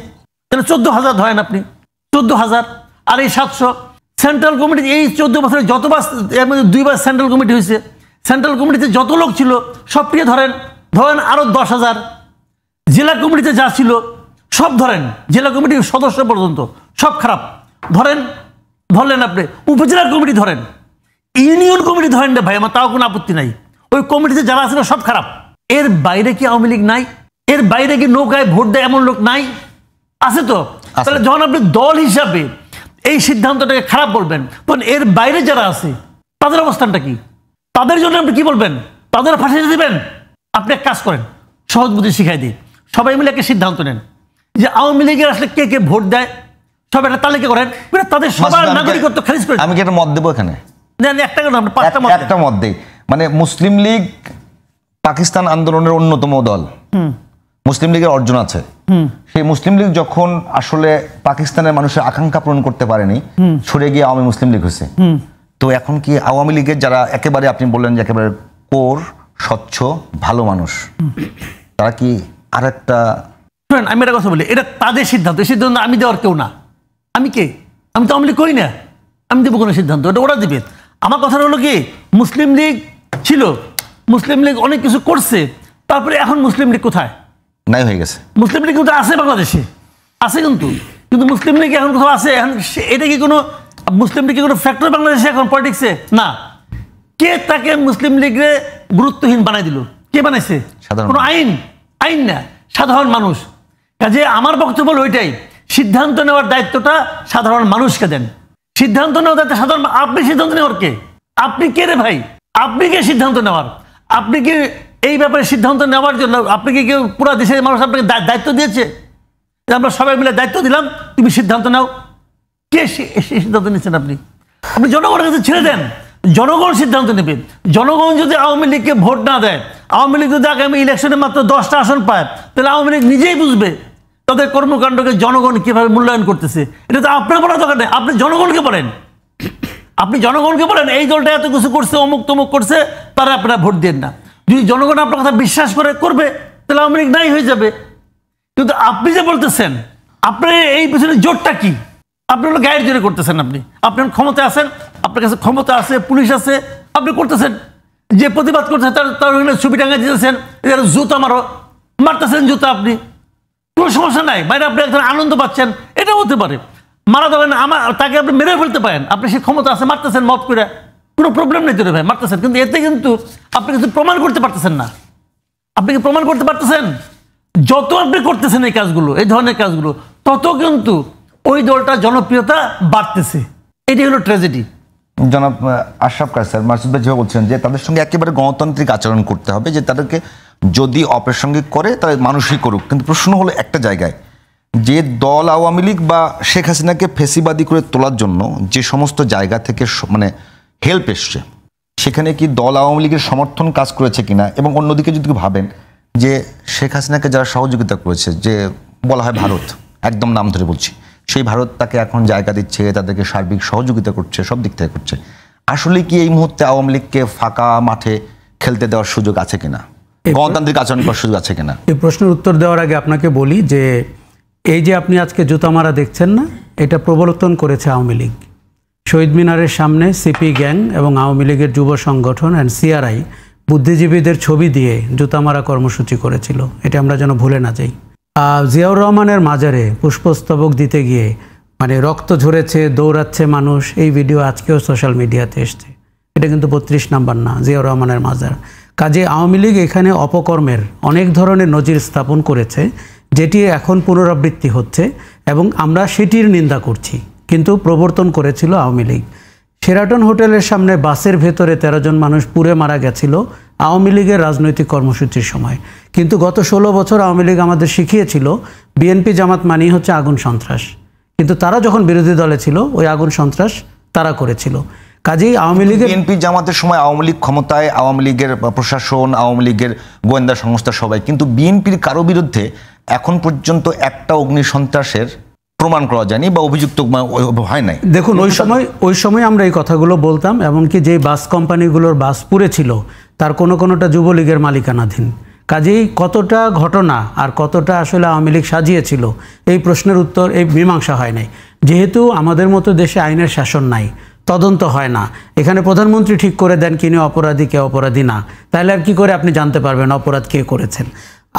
[SPEAKER 1] তাহলে 14,000 ধরেন আপনি, 14,000 আর এই 700, সেন্ট্রাল কমিটি এই 14 বছরে যতবার, এর মধ্যে 2বার সেন্ট্রাল কমিটি হয়েছে, সেন্ট্রাল কমিটিতে যত লোক ছিল সবকে ধরেন আরো 10,000, জেলা কমিটিতে যা ছিল সব ধরেন, জেলা কমিটির সদস্য পর্যন্ত সব খারাপ ধরলেন আপনি, উপজেলা কমিটি ধরেন, ইউনিয়ন কমিটি ধরেন না ভাই, আমার তাও কোনো আপত্তি নাই, ওই কমিটিতে যারা ছিল সব খারাপ। এর বাইরে কি আওয়ামী লীগ নাই? এর বাইরে কি নৌকায় ভোট দেয় এমন লোক নাই? আছে তো। তাহলে যখন আপনি দল হিসাবে এই সিদ্ধান্তটাকে খারাপ বলবেন, তখন এর বাইরে যারা আছে তাদের অবস্থানটা কি? তাদের জন্য আপনি কি বলবেন? তাদের ফাঁসিয়ে দিবেন? আপনি এক কাজ করেন, সহজ বুদ্ধি শিখাই দিই, সবাই মিলে একটা সিদ্ধান্ত নেন যে আওয়ামী লীগের আসলে কে কে ভোট দেয়, সব একটা তালিকা করেন, তাদের সবার নাগরিকত্ব খারিজ করে।
[SPEAKER 3] আমি কি একটা মত দেবো এখানে?
[SPEAKER 1] একটা
[SPEAKER 3] মত দেই, মানে মুসলিম লীগ পাকিস্তান আন্দোলনের অন্যতম দল, মুসলিম লীগের অর্জন আছে। সেই মুসলিম লীগ যখন আসলে পাকিস্তানের মানুষের আকাঙ্ক্ষা পূরণ করতে পারেনি, সরে গিয়ে আওয়ামী মুসলিম লীগ হয়েছে। তো এখন কি আওয়ামী লীগের যারা একেবারে আপনি বললেন যে একেবারে কোর স্বচ্ছ ভালো মানুষ, তারা কি আর একটা?
[SPEAKER 1] আমি একটা কথা বলি, এটা তাদের সিদ্ধান্ত, এই সিদ্ধান্ত আমি দেওয়ার কেউ না। আমি কে? আমি তো আওয়ামী লীগ করি না, আমি দেবো কোনো সিদ্ধান্ত? এটা ওরা দিবে। আমার কথা হলো কি, মুসলিম লীগ ছিল, মুসলিম লীগ অনেক কিছু করছে, তারপরে এখন মুসলিম লীগ কোথায়?
[SPEAKER 3] নাই হয়ে গেছে।
[SPEAKER 1] মুসলিম লীগ কিন্তু আছে বাংলাদেশে, আছে কিন্তু মুসলিম লীগ এখন কোথাও আছে? এখন এটা কি কোনো মুসলিম লীগ কি কোনো ফ্যাক্টর বাংলাদেশে এখন পলিটিক্সে? না। কে তাকে মুসলিম লীগে গুরুত্বহীন বানাই দিল? কে বানাইছে? কোনো আইন না, সাধারণ মানুষ। কাজে আমার বক্তব্য হলো ওইটাই, সিদ্ধান্ত নেওয়ার দায়িত্বটা সাধারণ মানুষকে দেন। সিদ্ধান্ত নেওয়ার দায়িত্ব সাধারণ, আপনি সিদ্ধান্ত নেওয়ার কে? আপনি কে রে ভাই? আপনি কে সিদ্ধান্ত নেওয়ার? আপনি কি এই ব্যাপারে সিদ্ধান্ত নেওয়ার জন্য আপনি কি কেউ পুরো দেশের মানুষ আপনাকে দায়িত্ব দিয়েছে? আমরা সবাই মিলে দায়িত্ব দিলাম, তুমি সিদ্ধান্ত নাও। কে সিদ্ধান্ত নিচ্ছেন? আপনি জনগণের কাছে ছেড়ে দেন, জনগণ সিদ্ধান্ত নেবে। জনগণ যদি আওয়ামী লীগকে ভোট না দেয়, আওয়ামী লীগ যদি আগামী ইলেকশনে মাত্র 10টা আসন পায়, তাহলে আওয়ামী লীগ নিজেই বুঝবে তাদের কর্মকাণ্ডকে জনগণ কিভাবে মূল্যায়ন করতেছে। এটা তো আপনার বলার দরকার নেই, আপনি জনগণকে বলেন। আপনি জনগণকে বলেন এই দলটা এত কিছু করছে, অমুক তমুক করছে, তারা আপনারা ভোট দেন না। যদি জনগণ আপনার কথা বিশ্বাস করবে, তাহলে আওয়ামী লীগ নাই হয়ে যাবে। কিন্তু আপনি যে বলতেছেন, আপনার এই পিছনে জোরটা কি? আপনি হলো গায়ের জোরে করতেছেন। আপনি ক্ষমতা আছেন, আপনার কাছে ক্ষমতা আছে, পুলিশ আছে, আপনি করতেছেন। যে প্রতিবাদ করছে তার ছবি টাঙ্গা দিতেছেন, জুতা মারতেছেন জুতা, আপনি কোনো সমস্যা নাই, বাইরে আপনি একজন আনন্দ পাচ্ছেন, এটা হতে পারে। মারা যাবেন, তাকে আপনি মেরে ফেলতে পারেন, আপনি সে ক্ষমতা আছে, মারতেছেন মত করে, কোনো প্রবলেম নেই তো রে ভাই, মারতেছেন। কিন্তু এতে কিন্তু আপনি কিছু প্রমাণ করতে পারতেছেন না। আপনি কি প্রমাণ করতে পারতেছেন? যত আপনি করতেছেন এই কাজগুলো, এই ধরনের কাজগুলো, তত কিন্তু ওই দলটা জনপ্রিয়তা বাড়তেছে। এটাই হলো ট্র্যাজেডি।
[SPEAKER 3] জনাব আশরাফ কায়সার, মাসুদ ভাই যেভাবে বলছেন যে তাদের সঙ্গে একেবারে গণতান্ত্রিক আচরণ করতে হবে, যে তাদেরকে যদি অপ্রাসঙ্গিক করে তাহলে মানুষই করুক। কিন্তু প্রশ্ন হলো একটা জায়গায়, যে দল আওয়ামী লীগ বা শেখ হাসিনাকে ফেসিবাদী করে তোলার জন্য যে সমস্ত জায়গা থেকে মানে হেল্প এসছে, সেখানে কি দল আওয়ামী লীগের সমর্থন কাজ করেছে কিনা? এবং অন্যদিকে যদি ভাবেন যে শেখ হাসিনাকে যারা সহযোগিতা করেছে, যে বলা হয় ভারত, একদম নাম ধরে বলছি, সেই ভারত তাকে এখন জায়গা দিচ্ছে, তাদেরকে সার্বিক সহযোগিতা করছে, সব দিক থেকে করছে, আসলে কি এই মুহূর্তে আওয়ামী লীগকে ফাঁকা মাঠে খেলতে দেওয়ার সুযোগ আছে কিনা, গণতান্ত্রিক আচরণ করার সুযোগ আছে কিনা?
[SPEAKER 2] এই প্রশ্নের উত্তর দেওয়ার আগে আপনাকে বলি যে এই যে আপনি আজকে জুতা মারা দেখছেন না, এটা প্রবর্তন করেছে আওয়ামী লীগ। শহীদ মিনারের সামনে সিপি গ্যাং এবং আওয়ামী লীগের যুব সংগঠন অ্যান্ড সিআরআই বুদ্ধিজীবীদের ছবি দিয়ে জুতা মারা কর্মসূচি করেছিল, এটা আমরা যেন ভুলে না যাই। জিয়াউর রহমানের মাজারে পুষ্পস্তবক দিতে গিয়ে মানে রক্ত ঝরেছে, দৌড়াচ্ছে মানুষ, এই ভিডিও আজকেও সোশ্যাল মিডিয়াতে এসছে। এটা কিন্তু 32 নাম্বার না, জিয়াউর রহমানের মাজার। কাজে আওয়ামী লীগ এখানে অপকর্মের অনেক ধরনের নজির স্থাপন করেছে, যেটি এখন পুনরাবৃত্তি হচ্ছে এবং আমরা সেটির নিন্দা করছি। কিন্তু প্রবর্তন করেছিল আওয়ামী লীগ। শেরাটন হোটেলের সামনে বাসের ভেতরে 13 জন মানুষ পুড়ে মারা গেছিল আওয়ামী লীগের রাজনৈতিক কর্মসূচির সময়। কিন্তু গত 16 বছর আওয়ামী লীগ আমাদের শিখিয়েছিল বিএনপি জামাত মানেই হচ্ছে আগুন সন্ত্রাস, কিন্তু তারা যখন বিরোধী দলে ছিল ওই আগুন সন্ত্রাস তারা করেছিল। কাজেই আওয়ামী লীগের
[SPEAKER 3] বিএনপি জামাতের সময় আওয়ামী লীগ ক্ষমতায়, আওয়ামী লীগের প্রশাসন, আওয়ামী লীগের গোয়েন্দা সংস্থা সবাই, কিন্তু বিএনপির কারো বিরুদ্ধে এখন পর্যন্ত একটা অগ্নি সন্ত্রাসের প্রমাণ করা যায়নি বা অভিযুক্ত হয় নাই।
[SPEAKER 2] দেখুন ওই সময় আমরা এই কথাগুলো বলতাম, এমনকি যে বাস কোম্পানিগুলোর বাস পুড়ে ছিল তার কোনোটা যুবলীগের মালিকানাধীন। কাজেই কতটা ঘটনা আর কতটা আসলে আওয়ামী লীগ সাজিয়েছিল এই প্রশ্নের উত্তর, এই মীমাংসা হয় নাই। যেহেতু আমাদের মতো দেশে আইনের শাসন নাই, তদন্ত হয় না, এখানে প্রধানমন্ত্রী ঠিক করে দেন কিনে অপরাধী কে অপরাধী না, তাহলে আর কি করে আপনি জানতে পারবেন অপরাধ কে করেছেন?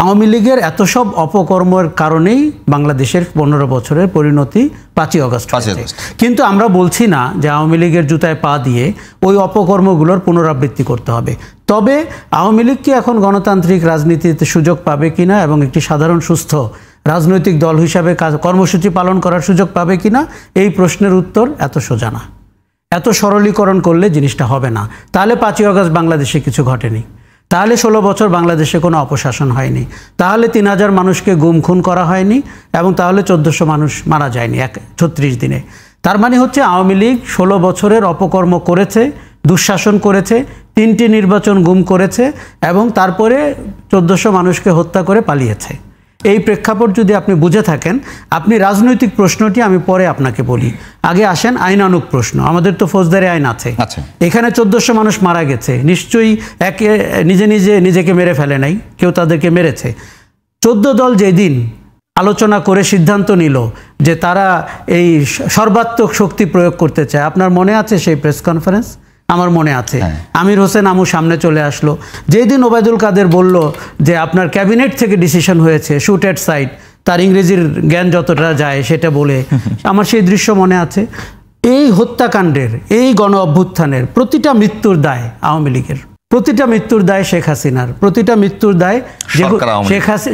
[SPEAKER 2] আওয়ামী লীগের এত সব অপকর্মের কারণেই বাংলাদেশের 15 বছরের পরিণতি 5ই আগস্ট। কিন্তু আমরা বলছি না যে আওয়ামী লীগের জুতায় পা দিয়ে ওই অপকর্মগুলোর পুনরাবৃত্তি করতে হবে। তবে আওয়ামী লীগ কি এখন গণতান্ত্রিক রাজনীতিতে সুযোগ পাবে কিনা এবং একটি সাধারণ সুস্থ রাজনৈতিক দল হিসাবে কর্মসূচি পালন করার সুযোগ পাবে কিনা, এই প্রশ্নের উত্তর এত সোজা না। এত সরলীকরণ করলে জিনিসটা হবে না। তাহলে 5ই আগস্ট বাংলাদেশে কিছু ঘটেনি, তাহলে 16 বছর বাংলাদেশে কোনো অপশাসন হয়নি, তাহলে 3000 মানুষকে গুম খুন করা হয়নি, এবং তাহলে 1400 মানুষ মারা যায়নি 36 দিনে। তার মানে হচ্ছে আওয়ামী লীগ 16 বছরের অপকর্ম করেছে, দুঃশাসন করেছে, 3টি নির্বাচন গুম করেছে, এবং তারপরে 1400 মানুষকে হত্যা করে পালিয়েছে। এই প্রেক্ষাপট যদি আপনি বুঝে থাকেন, আপনি রাজনৈতিক প্রশ্নটি আমি পরে আপনাকে বলি, আগে আসেন আইনানুগ প্রশ্ন। আমাদের তো ফৌজদারি আইন আছে, এখানে 1400 মানুষ মারা গেছে, নিশ্চয়ই একে নিজেকে মেরে ফেলে নাই, কেউ তাদেরকে মেরেছে। 14 দল যেদিন আলোচনা করে সিদ্ধান্ত নিল যে তারা এই সর্বাত্মক শক্তি প্রয়োগ করতে চায়, আপনার মনে আছে সেই প্রেস কনফারেন্স? আমার মনে আছে। আমির হোসেন আমু সামনে চলে আসলো, যেদিন ওবায়দুল কাদের বলল যে আপনার ক্যাবিনেট থেকে ডিসিশন হয়েছে, শুট এট সাইট, তার ইংরেজির জ্ঞান যতটা যায় সেটা বলে, আমার সেই দৃশ্য মনে আছে। এই হত্যাকাণ্ডের, এই গণ অভ্যুত্থানের প্রতিটা মৃত্যুর দায় আওয়ামী লীগের, প্রতিটা মৃত্যুর দায় শেখ হাসিনার, প্রতিটা মৃত্যুর দায়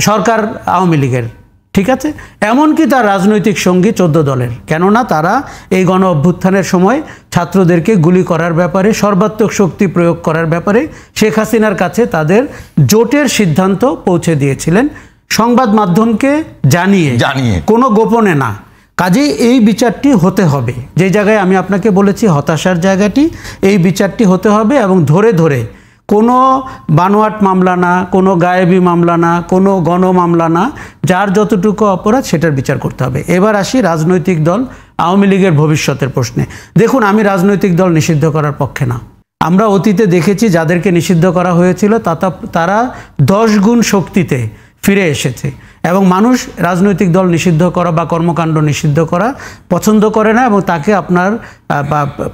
[SPEAKER 2] সরকার আওয়ামী লীগের, ঠিক আছে? এমনকি তার রাজনৈতিক সঙ্গী 14 দলের। কেননা তারা এই গণ অভ্যুত্থানের সময় ছাত্রদেরকে গুলি করার ব্যাপারে, সর্বাত্মক শক্তি প্রয়োগ করার ব্যাপারে শেখ হাসিনার কাছে তাদের জোটের সিদ্ধান্ত পৌঁছে দিয়েছিলেন, সংবাদ মাধ্যমকে জানিয়ে, কোনো গোপনে না। কাজেই এই বিচারটি হতে হবে। যে জায়গায় আমি আপনাকে বলেছি হতাশার জায়গাটি, এই বিচারটি হতে হবে, এবং ধরে ধরে কোনো বানোয়াট মামলা না, কোনো গায়েবী মামলা না, কোনো গণ মামলা না, যার যতটুকু অপরাধ সেটার বিচার করতে হবে। এবার আসি রাজনৈতিক দল আওয়ামী লীগের ভবিষ্যতের প্রশ্নে। দেখুন, আমি রাজনৈতিক দল নিষিদ্ধ করার পক্ষে না। আমরা অতীতে দেখেছি যাদেরকে নিষিদ্ধ করা হয়েছিল তারা 10 গুণ শক্তিতে ফিরে এসেছে, এবং মানুষ রাজনৈতিক দল নিষিদ্ধ করা বা কর্মকাণ্ড নিষিদ্ধ করা পছন্দ করে না, এবং তাকে আপনার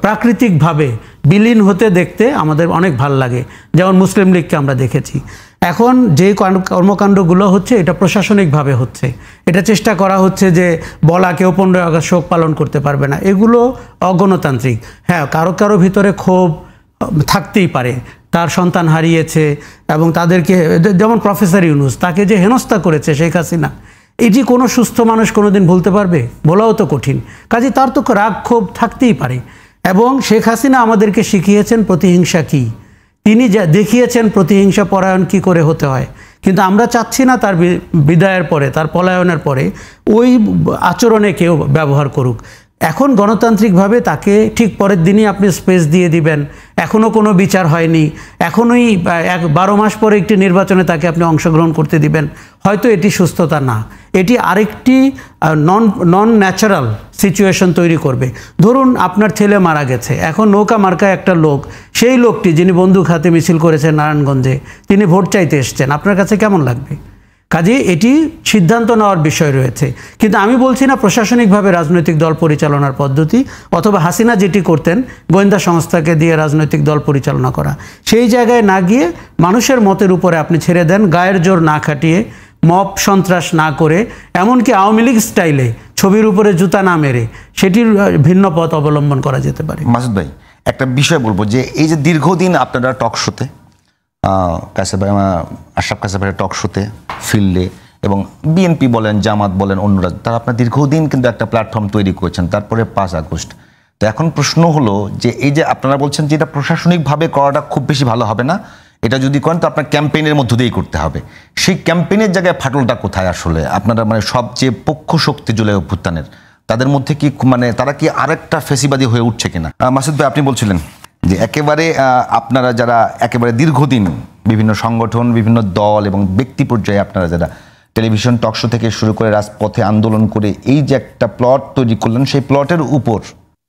[SPEAKER 2] প্রাকৃতিকভাবে বিলীন হতে দেখতে আমাদের অনেক ভাল লাগে। যেমন মুসলিম লীগকে আমরা দেখেছি। এখন যে কর্মকাণ্ডগুলো হচ্ছে এটা প্রশাসনিকভাবে হচ্ছে, এটা চেষ্টা করা হচ্ছে যে বলা কেউ 15 আগস্ট শোক পালন করতে পারবে না, এগুলো অগণতান্ত্রিক। হ্যাঁ, কারো কারো ভিতরে ক্ষোভ থাকতেই পারে, তার সন্তান হারিয়েছে, এবং তাদেরকে, যেমন প্রফেসর ইউনূস, তাকে যে হেনস্থা করেছে শেখ হাসিনা, এটি কোনো সুস্থ মানুষ কোনোদিন ভুলতে পারবে? বলাও তো কঠিন। কাজে তার তো রাগ ক্ষোভ থাকতেই পারে। এবং শেখ হাসিনা আমাদেরকে শিখিয়েছেন প্রতিহিংসা কী, তিনি যা দেখিয়েছেন প্রতিহিংসা পরায়ণ কী করে হতে হয়। কিন্তু আমরা চাচ্ছি না তার বিদায়ের পরে, তার পলায়নের পরে ওই আচরণে কেউ ব্যবহার করুক। এখন গণতান্ত্রিকভাবে তাকে ঠিক পরের দিনই আপনি স্পেস দিয়ে দিবেন, এখনও কোনো বিচার হয়নি, এখনই 12 মাস পরে একটি নির্বাচনে তাকে আপনি অংশগ্রহণ করতে দিবেন, হয়তো এটি সুস্থতা না, এটি আরেকটি নন ন্যাচারাল সিচুয়েশন তৈরি করবে। ধরুন আপনার ছেলে মারা গেছে, এখন নৌকা মার্কায় একটা লোক, সেই লোকটি যিনি বন্দুক হাতে মিছিল করেছেন নারায়ণগঞ্জে, তিনি ভোট চাইতে এসছেন, আপনার কাছে কেমন লাগবে? কাজে এটি সিদ্ধান্ত নেওয়ার বিষয় রয়েছে। কিন্তু আমি বলছি না প্রশাসনিকভাবে রাজনৈতিক দল পরিচালনার পদ্ধতি, অথবা হাসিনা যেটি করতেন গোয়েন্দা সংস্থাকে দিয়ে রাজনৈতিক দল পরিচালনা করা, সেই জায়গায় না গিয়ে মানুষের মতের উপরে আপনি ছেড়ে দেন, গায়ের জোর না খাটিয়ে, মব সন্ত্রাস না করে, এমনকি আওয়ামী লীগ স্টাইলে ছবির উপরে জুতা না মেরে সেটির ভিন্ন পথ অবলম্বন করা যেতে পারে।
[SPEAKER 3] মাসুদ ভাই, একটা বিষয় বলবো যে এই যে দীর্ঘদিন আপনারা টক শোতে, আশরাফ কাসেম ভাইয়ের টক শোতে, ফিল্ডে, এবং বিএনপি বলেন, জামাত বলেন, অন্যরা, তারা আপনার দীর্ঘদিন কিন্তু একটা প্ল্যাটফর্ম তৈরি করেছেন, তারপরে 5 আগস্ট। তো এখন প্রশ্ন হলো যে এই যে আপনারা বলছেন যে এটা প্রশাসনিকভাবে করাটা খুব বেশি ভালো হবে না, এটা যদি করেন তো আপনার ক্যাম্পেইনের মধ্য দিয়েই করতে হবে। সেই ক্যাম্পেইনের জায়গায় ফাটলটা কোথায় আসলে? আপনারা মানে সবচেয়ে পক্ষ শক্তি জুলাই অভ্যুত্থানের, তাদের মধ্যে কি মানে তারা কি আরেকটা ফেসিবাদী হয়ে উঠছে কিনা? মাসুদ ভাই, আপনি বলছিলেন যে একেবারে আপনারা যারা একেবারে দীর্ঘদিন বিভিন্ন সংগঠন, বিভিন্ন দল এবং ব্যক্তি পর্যায়ে আপনারা যারা টেলিভিশন টকশো থেকে শুরু করে রাজপথে আন্দোলন করে এই যে একটা প্লট তৈরি করলেন, সেই প্লটের উপর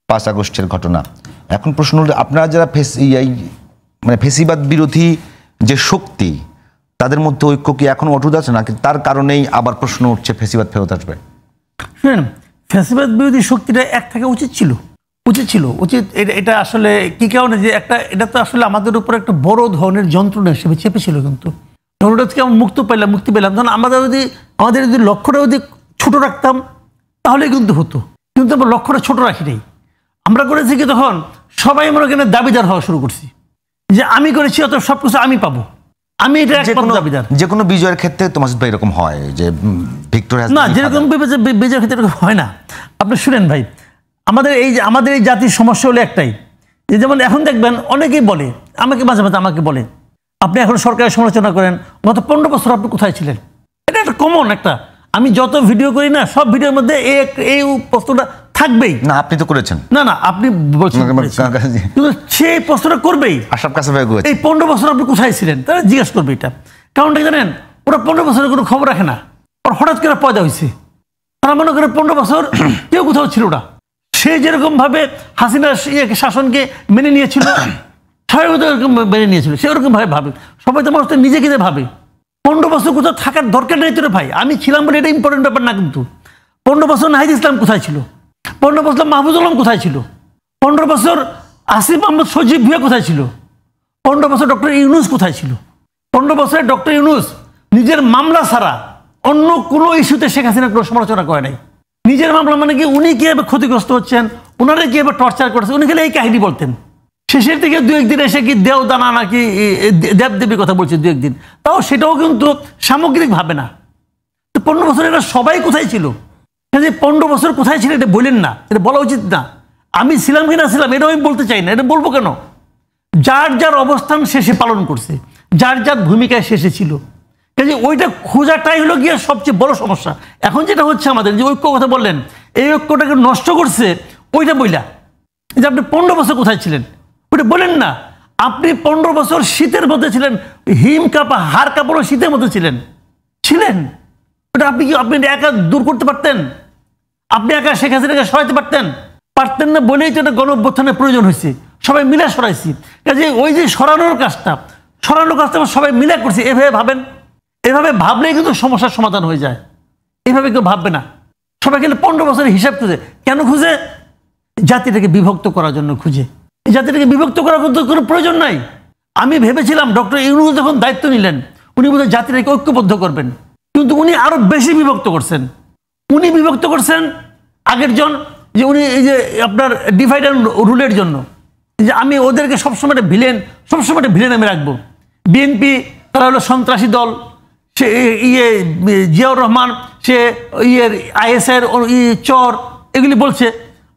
[SPEAKER 3] 5 আগস্টের ঘটনা। এখন প্রশ্ন হলো আপনারা যারা মানে ফেসিবাদ বিরোধী যে শক্তি, তাদের মধ্যে ঐক্য কি এখনো অটুট আছে, নাকি তার কারণেই আবার প্রশ্ন উঠছে ফেসিবাদ ফেরত আসবে?
[SPEAKER 1] শুনেন, ফ্যাসিবাদ বিরোধী শক্তিটা এক থাকা উচিত ছিল। এটা আসলে কি কারণে যে এটা তো আসলে আমাদের উপর একটা বড় ধরনের যন্ত্রণা হিসেবে চেপেছিল। কিন্তু ওটা থেকে আমরা মুক্তি পেলাম তখন আমাদের যদি লক্ষ্যটা যদি ছোট রাখতাম তাহলে কিন্তু হতো, কিন্তু আমরা লক্ষ্যটা ছোট রাখি নাই। আমরা করেছি কি তখন সবাই মনে করেন দাবিদার হওয়া শুরু করছি যে আমি করেছি অত সবকিছু আমি পাবো, আমি এটা একমাত্র দাবিদার।
[SPEAKER 3] যে কোনো বিজয়ের ক্ষেত্রে তোমার ভাই এরকম হয় যে ভিক্টর
[SPEAKER 1] না, যেরকম বিজয়ের ক্ষেত্রে এরকম হয় না। আপনি শুনেন ভাই, আমাদের এই জাতির সমস্যা হলো একটাই, যে যেমন এখন দেখবেন অনেকেই বলে, আমাকে মাঝে মাঝে আমাকে বলে, আপনি এখন সরকারের সমালোচনা করেন, গত 15 বছর আপনি কোথায় ছিলেন? এটা একটা কমন একটা, আমি যত ভিডিও করি না সব ভিডিওর মধ্যে এই প্রশ্নটা থাকবেই।
[SPEAKER 3] না, আপনি তো করেছেন।
[SPEAKER 1] না আপনি বলছেন, কিন্তু সেই প্রশ্নটা করবেই।
[SPEAKER 3] আশরাফ কাসেম ভাই
[SPEAKER 1] এই 15 বছর আপনি কোথায় ছিলেন তারা জিজ্ঞাসা করবে এটা। কারণটা জানেন, ওরা 15 বছরের কোনো খবর রাখে না, ওরা হঠাৎ করে পয়দা হয়েছে। তারা মনে করে 15 বছর কেউ কোথাও ছিল না। সে যেরকম ভাবে হাসিনার শাসনকে মেনে নিয়েছিল, স্বাভাবিকতা এরকম মেনে নিয়েছিল, সে ওরকম ভাবে ভাবে। সবাই তো মানুষ নিজেকে ভাবে 15 বছর কোথাও থাকার দরকার নেই তোর ভাই। আমি ছিলাম বলে এটা ইম্পর্টেন্ট ব্যাপার না। কিন্তু 15 বছর নাহিদ ইসলাম কোথায় ছিল? 15 বছর মাহফুজ আলম কোথায় ছিল? 15 বছর আসিফ মোহাম্মদ সজীব ভুঁইয়া কোথায় ছিল? 15 বছর ডক্টর ইউনূস কোথায় ছিল? 15 বছরে ডক্টর ইউনূস নিজের মামলা ছাড়া অন্য কোনো ইস্যুতে শেখ হাসিনা কোনো সমালোচনা করে নাই। নিজের মামলা মানে কি, উনি কিভাবে ক্ষতিগ্রস্ত হচ্ছেন, ওনারা কিভাবে টর্চার করছেন, উনি খালি এই কাহিনী বলতেন। শেষের দিকে 2-1 দিন এসে কি দেওদানা নাকি দেবদেবীর কথা বলছে 2-1 দিন, তাও সেটাও কিন্তু সামগ্রিক ভাবে না। 15 বছর এটা সবাই কোথায় ছিল? 15 বছর কোথায় ছিল এটা বলেন না, এটা বলা উচিত না। আমি ছিলাম কি না ছিলাম এটাও আমি বলতে চাই না, এটা বলবো কেন? যার যার অবস্থান শেষে পালন করছে, যার যার ভূমিকায় শেষে ছিল, কাজে ওইটা খোঁজাটাই হলো গিয়ে সবচেয়ে বড় সমস্যা। এখন যেটা হচ্ছে আমাদের যে ঐক্য কথা বললেন, এই ঐক্যটাকে নষ্ট করছে ওইটা বইলা যে আপনি 15 বছর কোথায় ছিলেন ওইটা বলেন না। আপনি 15 বছর শীতের মধ্যে ছিলেন, হিম কাপা হাড় কাপড়ও শীতের মধ্যে ছিলেন। ওটা আপনি একা দূর করতে পারতেন? আপনি একা শেখ হাসিনাকে সরাইতে পারতেন না বলেই তো এটা গণ-অভ্যুত্থানের প্রয়োজন হয়েছে। সবাই মিলে সরাইছি। কাজে ওই যে সরানোর কাজটা সবাই মিলে করছি। এভাবে ভাবেন, এভাবে ভাবলেই কিন্তু সমস্যার সমাধান হয়ে যায়। এভাবে কেউ ভাববে না। সবাই গেলে 15 বছরের হিসাব খুঁজে। কেন খুঁজে? জাতিটাকে বিভক্ত করার জন্য খুঁজে। এই জাতিটাকে বিভক্ত করার কিন্তু কোনো প্রয়োজন নাই। আমি ভেবেছিলাম ডক্টর ইউনূস যখন দায়িত্ব নিলেন উনি বোধহয় জাতিটাকে ঐক্যবদ্ধ করবেন, কিন্তু উনি আরো বেশি বিভক্ত করছেন। উনি বিভক্ত করছেন আগের জন, যে উনি এই যে আপনার ডিভাইড অ্যান্ড রুলের জন্য, যে আমি ওদেরকে সবসময় ভিলেন আমি রাখবো। বিএনপি তারা হলো সন্ত্রাসী দল, সে জিয়াউর রহমান সে ISIর চর এগুলি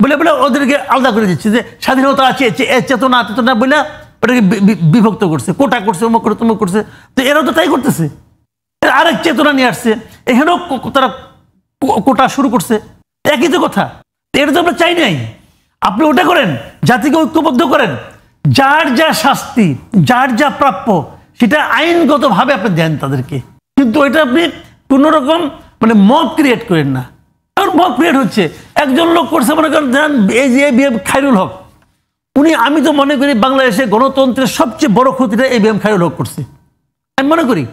[SPEAKER 1] বলে ওদেরকে আলাদা করে দিচ্ছে, যে স্বাধীনতা আছে চেতনা বলে ওটাকে বিভক্ত করছে, কোটা করছে, অমুক করে তমুক করছে। তো এরাও তো তাই করতেছে, আরেক চেতনা নিয়ে আসছে, এখানেও তারা কোটা শুরু করছে। একই তো কথা। এটা তো আমরা চাই নাই। আপনি ওটা করেন, জাতিকে ঐক্যবদ্ধ করেন, যার যা শাস্তি, যার যা প্রাপ্য সেটা আইনগতভাবে আপনি দেন তাদেরকে। কিন্তু ওইটা আপনি কোন রকম মব ক্রিয়েট করেন না। কারণ মব ক্রিয়েট হচ্ছে, একজন লোক করছে মনে করেন এই যে খায়রুল হক, উনি, আমি তো মনে করি বাংলাদেশে গণতন্ত্রের সবচেয়ে বড় ক্ষতিটা ABM খায়রুল হক করছে, আমি মনে করি।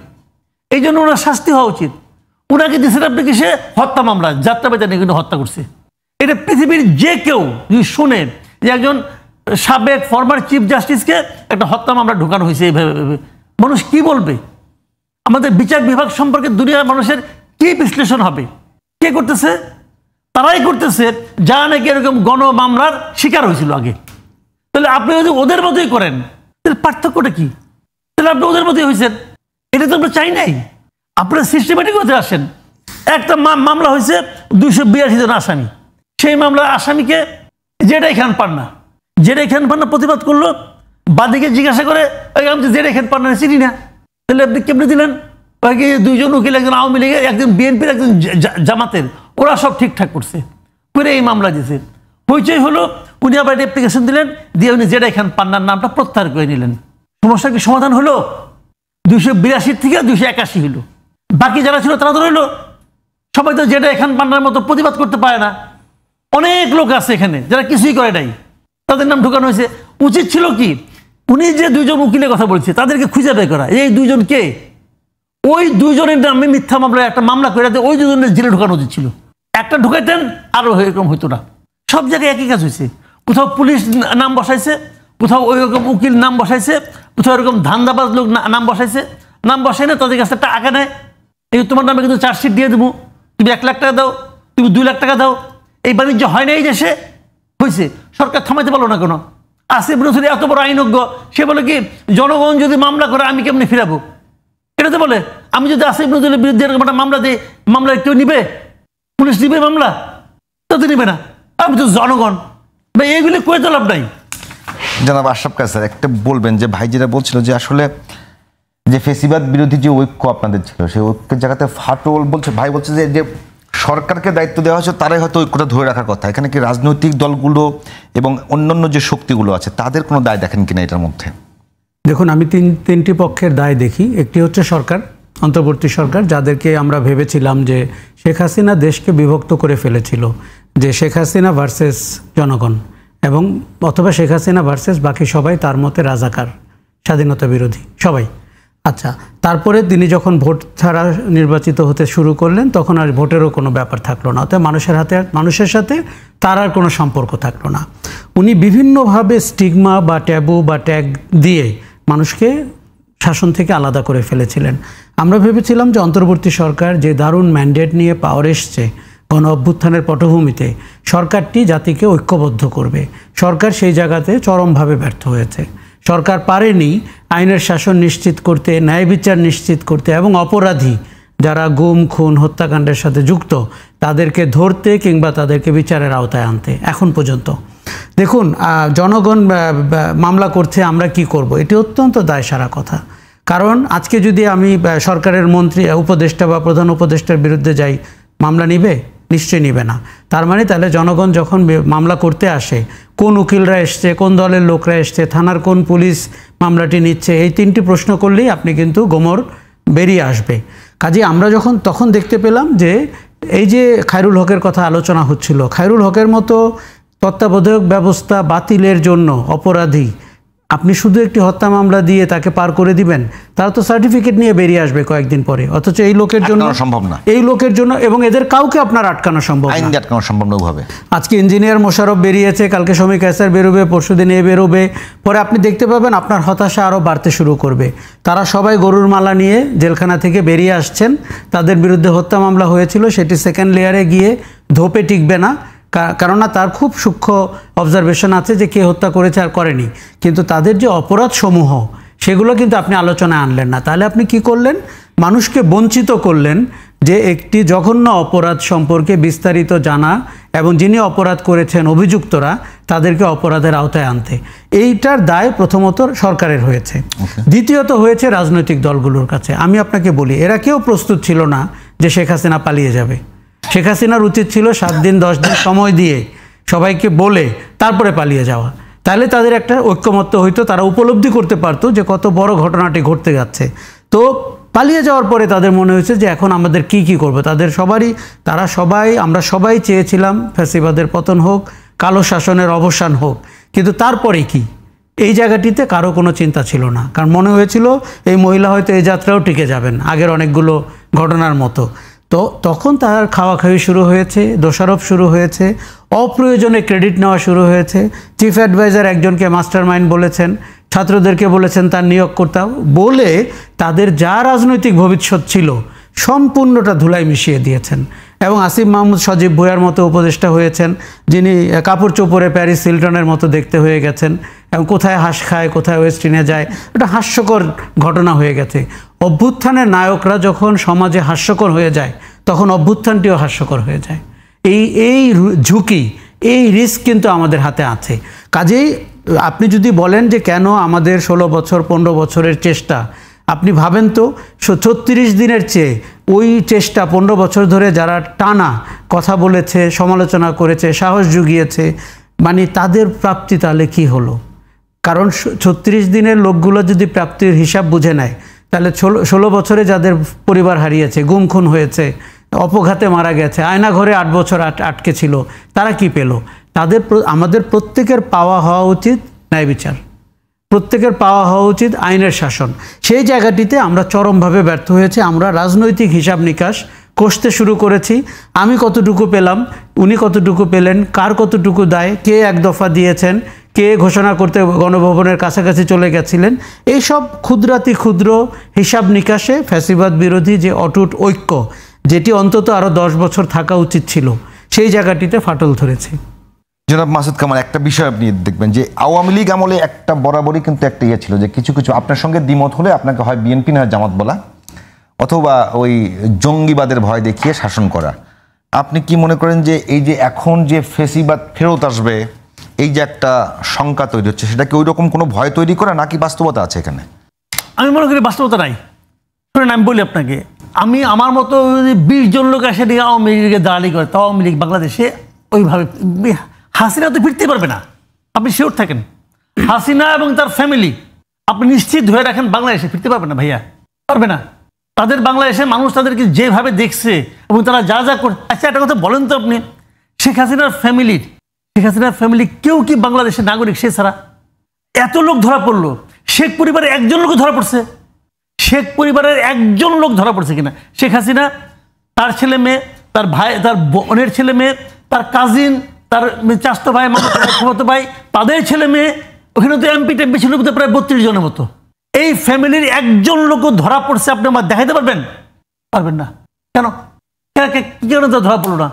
[SPEAKER 1] এই জন্য ওনার শাস্তি হওয়া উচিত। ওনাকে দিচ্ছেন আপনি কি, সে হত্যা মামলা, যাত্রাবাড়িতে নিয়ে কিন্তু হত্যা করছে। এটা পৃথিবীর যে কেউ যদি শোনেন যে একজন সাবেক ফরমার চিফ জাস্টিসকে একটা হত্যা মামলা ঢোকানো হয়েছে এইভাবে, মানুষ কি বলবে? আমাদের বিচার বিভাগ সম্পর্কে দুনিয়ার মানুষের কি বিশ্লেষণ হবে? কে করতেছে? তারাই করতেছে যারা নাকি এরকম গণ মামলার শিকার হয়েছিল আগে। তাহলে আপনি যদি ওদের মতোই করেন তাহলে পার্থক্যটা কি? তাহলে আপনি ওদের মতোই হয়েছেন। এটা তো আমরা চাই নাই। আপনারা সিস্টেমেটিক হতে আসেন। একটা মামলা হয়েছে 282 জন আসামি, সেই মামলার আসামিকে জেডাই খান পান্না প্রতিবাদ করলো, বাদীকে জিজ্ঞাসা করে আমি জেডাই খান পান্না চিনি না। তাহলে আপনি কেমনে দিলেন? দুইজন উকিল, একজন আওয়ামী লীগের, একজন বিএনপির, একজন জামাতের, ওরা সব ঠিকঠাক করছে করে এই মামলা দিয়েছে। হইচই হলো, উনি আবার অ্যাপ্লিকেশন দিলেন, দিয়ে উনি জেডাই খান পান্নার নামটা প্রত্যাহার করে নিলেন। সমস্যা কি সমাধান হলো? 282 থেকে 281 হলো। বাকি যারা ছিল তারা তো রইলো। সবাই তো জেডাই খান পান্নার মতো প্রতিবাদ করতে পারে না। অনেক লোক আছে এখানে যারা কিছুই করে নাই, তাদের নাম ঢোকানো হয়েছে। উচিত ছিল কি, উনি যে 2জন উকিলের কথা বলছে তাদেরকে খুঁজে বের করা, এই 2জন কে? ওই দুইজনের নামে মিথ্যা মামলায় একটা মামলা করে ওই দুজনের জেলে ঢোকানো উচিত ছিল। একটা ঢুকাইতেন আরো এরকম হইতো না। সব জায়গায় একই কাজ হয়েছে, কোথাও পুলিশ নাম বসাইছে, কোথাও ওই রকম উকিল নাম বসাইছে, কোথাও এরকম ধান্দাবাজ লোক নাম বসাইছে। নাম বসাই না, তাদের কাছে টাকা নেয়, এই তোমার নামে কিন্তু চার্জশিট দিয়ে দেবো, তুমি 1 লাখ টাকা দাও, তুমি 2 লাখ টাকা দাও। এই বাণিজ্য হয় না এই দেশে, হয়েছে, সরকার থামাইতে পারলো না কেন? আসিফ নজরুল এত বড় আইনজ্ঞ, সে বলে কি জনগণ যদি মামলা করে আমি কেমনি ফিরাবো? এটা তো বলে আমি যদি আসিফ নজরুলের বিরুদ্ধে এরকম একটা মামলা দিই, মামলা কেউ নিবে? পুলিশ নিবে মামলা? তাতে নিবে না। আমি তো জনগণ, ভাই এইগুলি করে তো লাভ নাই।
[SPEAKER 3] জনাব আশরাফ কায়সার, একটা বলবেন যে ভাই যেটা বলছিল যে আসলে যে ফেসিবাদ বিরোধী যে ঐক্য আপনাদের ছিল, সেই ঐক্যের জায়গাতে ফাটল বলছে, ভাই বলছে যে সরকারকে দায়িত্ব দেওয়া হয়েছে তারাই হয়তো ঐক্যটা ধরে রাখার কথা। এখানে কি রাজনৈতিক দলগুলো এবং অন্যান্য যে শক্তিগুলো আছে তাদের কোনো দায় দেখেন কিনা এটার মধ্যে?
[SPEAKER 2] দেখুন, আমি তিনটি পক্ষের দায় দেখি। একটি হচ্ছে সরকার, অন্তর্বর্তী সরকার, যাদেরকে আমরা ভেবেছিলাম যে শেখ হাসিনা দেশকে বিভক্ত করে ফেলেছিল, যে শেখ হাসিনা ভার্সেস জনগণ, এবং অথবা শেখ হাসিনা ভার্সেস বাকি সবাই তার মতে রাজাকার, স্বাধীনতা বিরোধী সবাই। আচ্ছা, তারপরে তিনি যখন ভোট ছাড়া নির্বাচিত হতে শুরু করলেন, তখন আর ভোটেরও কোনো ব্যাপার থাকলো না, অর্থাৎ মানুষের সাথে তার আর কোনো সম্পর্ক থাকলো না। উনি বিভিন্নভাবে স্টিগমা বা ট্যাবু বা ট্যাগ দিয়ে মানুষকে শাসন থেকে আলাদা করে ফেলেছিলেন। আমরা ভেবেছিলাম যে অন্তর্বর্তী সরকার যে দারুণ ম্যান্ডেট নিয়ে পাওয়ার এসছে গণ অভ্যুত্থানের পটভূমিতে, সরকারটি জাতিকে ঐক্যবদ্ধ করবে। সরকার সেই জায়গাতে চরমভাবে ব্যর্থ হয়েছে। সরকার পারেনি আইনের শাসন নিশ্চিত করতে, ন্যায় বিচার নিশ্চিত করতে, এবং অপরাধী যারা গুম খুন হত্যাকাণ্ডের সাথে যুক্ত তাদেরকে ধরতে কিংবা তাদেরকে বিচারের আওতায় আনতে এখন পর্যন্ত। দেখুন, জনগণ মামলা করছে, আমরা কি করব? এটি অত্যন্ত দায়সারা কথা। কারণ আজকে যদি আমি সরকারের মন্ত্রী, উপদেষ্টা বা প্রধান উপদেষ্টার বিরুদ্ধে যাই, মামলা নিবে? নিশ্চয়ই নিবে না। তার মানে তাহলে জনগণ যখন মামলা করতে আসে, কোন উকিলরা এসছে, কোন দলের লোকরা এসছে, থানার কোন পুলিশ মামলাটি নিচ্ছে, এই 3টি প্রশ্ন করলেই আপনি কিন্তু গোমর বেরিয়ে আসবে। কাজে আমরা তখন দেখতে পেলাম যে এই যে খায়রুল হকের কথা আলোচনা হচ্ছিল, খায়রুল হকের মতো তত্ত্বাবধায়ক ব্যবস্থা বাতিলের জন্য অপরাধী আপনি শুধু একটি হত্যা মামলা দিয়ে তাকে পার করে দিবেন? তারা তো সার্টিফিকেট নিয়ে বেরিয়ে আসবে কয়েকদিন পরে। অথচ এই লোকের জন্য
[SPEAKER 3] সম্ভব না,
[SPEAKER 2] এই লোকের জন্য, এবং এদের কাউকে আপনার আটকানো সম্ভব না,
[SPEAKER 3] আইন আটকানো সম্ভব না ওইভাবে।
[SPEAKER 2] আজকে ইঞ্জিনিয়ার মোশাররফ বেরিয়েছে, কালকে শমী কায়সার বেরোবে, পরশুদিন এ বেরোবে, পরে আপনি দেখতে পাবেন আপনার হতাশা আরও বাড়তে শুরু করবে। তারা সবাই গরুর মালা নিয়ে জেলখানা থেকে বেরিয়ে আসছেন। তাদের বিরুদ্ধে হত্যা মামলা হয়েছিল, সেটি সেকেন্ড লেয়ারে গিয়ে ধোপে টিকবে না, কেননা তার খুব সূক্ষ্ম অবজারভেশন আছে যে কে হত্যা করেছে আর করেনি। কিন্তু তাদের যে অপরাধ সমূহ, সেগুলো কিন্তু আপনি আলোচনায় আনলেন না। তাহলে আপনি কি করলেন? মানুষকে বঞ্চিত করলেন যে একটি জঘন্য অপরাধ সম্পর্কে বিস্তারিত জানা এবং যিনি অপরাধ করেছেন অভিযুক্তরা, তাদেরকে অপরাধের আওতায় আনতে। এইটার দায় প্রথমত সরকারের হয়েছে। দ্বিতীয়ত হয়েছে রাজনৈতিক দলগুলোর কাছে। আমি আপনাকে বলি, এরা কেউ প্রস্তুত ছিল না যে শেখ হাসিনা পালিয়ে যাবে। শেখ হাসিনার উচিত ছিল 7 দিন 10 দিন সময় দিয়ে সবাইকে বলে তারপরে পালিয়ে যাওয়া। তাহলে তাদের একটা ঐক্যমত্য হইতো, তারা উপলব্ধি করতে পারতো যে কত বড় ঘটনাটি ঘটতে যাচ্ছে। তো পালিয়ে যাওয়ার পরে তাদের মনে হয়েছে যে এখন আমাদের কি করব। আমরা সবাই চেয়েছিলাম ফ্যাসিবাদের পতন হোক, কালো শাসনের অবসান হোক, কিন্তু তারপরে কি? এই জায়গাটিতে কারো কোনো চিন্তা ছিল না, কারণ মনে হয়েছিল এই মহিলা হয়তো এই যাত্রাও টিকে যাবেন আগের অনেকগুলো ঘটনার মতো। তো তখন তার খাওয়াখাওয়ি শুরু হয়েছে, দোষারোপ শুরু হয়েছে, অপ্রয়োজনে ক্রেডিট নেওয়া শুরু হয়েছে। চিফ অ্যাডভাইজার একজনকে মাস্টার মাইন্ড বলেছেন, ছাত্রদেরকে বলেছেন তার নিয়োগকর্তা, বলে তাদের যা রাজনৈতিক ভবিষ্যৎ ছিল সম্পূর্ণটা ধুলাই মিশিয়ে দিয়েছেন। এবং আসিফ মাহমুদ সজীব ভুঁইয়ার মতো উপদেষ্টা হয়েছেন, যিনি কাপড় চোপড়ে প্যারিস হিলটনের মতো দেখতে হয়ে গেছেন, এবং কোথায় হাঁস খায়, কোথায় ওয়েস্টিনে যায়, এটা হাস্যকর ঘটনা হয়ে গেছে। অভ্যুত্থানের নায়করা যখন সমাজে হাস্যকর হয়ে যায়, তখন অভ্যুত্থানটিও হাস্যকর হয়ে যায়। এই ঝুঁকি, এই রিস্ক কিন্তু আমাদের হাতে আছে। কাজেই আপনি যদি বলেন যে কেন আমাদের 16 বছর 15 বছরের চেষ্টা, আপনি ভাবেন তো 36 দিনের চেয়ে ওই চেষ্টা 15 বছর ধরে যারা টানা কথা বলেছে, সমালোচনা করেছে, সাহস জুগিয়েছে, মানে তাদের প্রাপ্তি তাহলে কি হলো? কারণ 36 দিনের লোকগুলো যদি প্রাপ্তির হিসাব বুঝে নেয়, তাহলে 16 বছরে যাদের পরিবার হারিয়েছে, গুম খুন হয়েছে, অপঘাতে মারা গেছে, আয়না ঘরে 8 বছর আটকে ছিল, তারা কি পেল? আমাদের প্রত্যেকের পাওয়া হওয়া উচিত ন্যায় বিচার। প্রত্যেকের পাওয়া হওয়া উচিত আইনের শাসন। সেই জায়গাটিতে আমরা চরমভাবে ব্যর্থ হয়েছি। আমরা রাজনৈতিক হিসাব নিকাশ কষতে শুরু করেছি। আমি কতটুকু পেলাম, উনি কতটুকু পেলেন, কার কতটুকু দায়, কে এক দফা দিয়েছেন, কে ঘোষণা করতে গণভবনের কাছাকাছি চলে গেছিলেন, এইসব ক্ষুদ্রাতি ক্ষুদ্র হিসাব নিকাশে ফ্যাসিবাদ বিরোধী যে অটুট ঐক্য, যেটি অন্তত আরও 10 বছর থাকা উচিত ছিল, সেই জায়গাটিতে ফাটল ধরেছে।
[SPEAKER 3] জনাব মাসুদ কামাল, একটা বিষয় আপনি দেখবেন যে আওয়ামী লীগ আমলে একটা বরাবরই কিন্তু একটা ইয়ে ছিল যে কিছু কিছু আপনার সঙ্গে দ্বিমত হলে আপনাকে হয় বিএনপি না জামাত বলা, অথবা ওই জঙ্গিবাদের ভয় দেখিয়ে শাসন করা। আপনি কি মনে করেন যে এই যে এখন যে ফেসিবাদ ফেরত আসবে, এই যে একটা শঙ্কা তৈরি হচ্ছে, সেটা কি ওই রকম কোনো ভয় তৈরি করা নাকি বাস্তবতা আছে এখানে?
[SPEAKER 1] আমি মনে করি বাস্তবতা নাই। শুনেন আমি বলি আপনাকে, আমি আমার মতো যদি 20 জন লোক এসে দিয়ে আওয়ামী লীগের দালালি করে, তাও আওয়ামী লীগ বাংলাদেশে ওইভাবে, হাসিনা তো ফিরতে পারবে না, আপনি শিওর থাকেন। হাসিনা এবং তার ফ্যামিলি আপনি নিশ্চিত ধরে রাখেন বাংলাদেশে ফিরতে পারবে না ভাইয়া, পারবে না। তাদের বাংলাদেশে মানুষ তাদেরকে যেভাবে দেখছে এবং তারা যা যা করে। আচ্ছা একটা কথা বলেন তো আপনি, শেখ হাসিনার ফ্যামিলি কেউ কি বাংলাদেশের নাগরিক? সে ছাড়া এত লোক ধরা পড়লো, শেখ পরিবারের একজন লোক ধরা পড়ছে? শেখ পরিবারের একজন লোক ধরা পড়ছে কিনা? শেখ হাসিনা, তার ছেলে মেয়ে, তার ভাই, তার বোনের ছেলে মেয়ে, তার কাজিন, তার চাচাতো ভাই, মামাতো ভাই, তাদের ছেলে মেয়ে, ওখানে তো এমপি টেমপি ছিল প্রায় 32 জনের মতো। এই ফ্যামিলির একজন লোকও ধরা পড়ছে আপনি আমার দেখাইতে পারবেন? পারবেন না। কেন? কেন ধরা পড়লো না?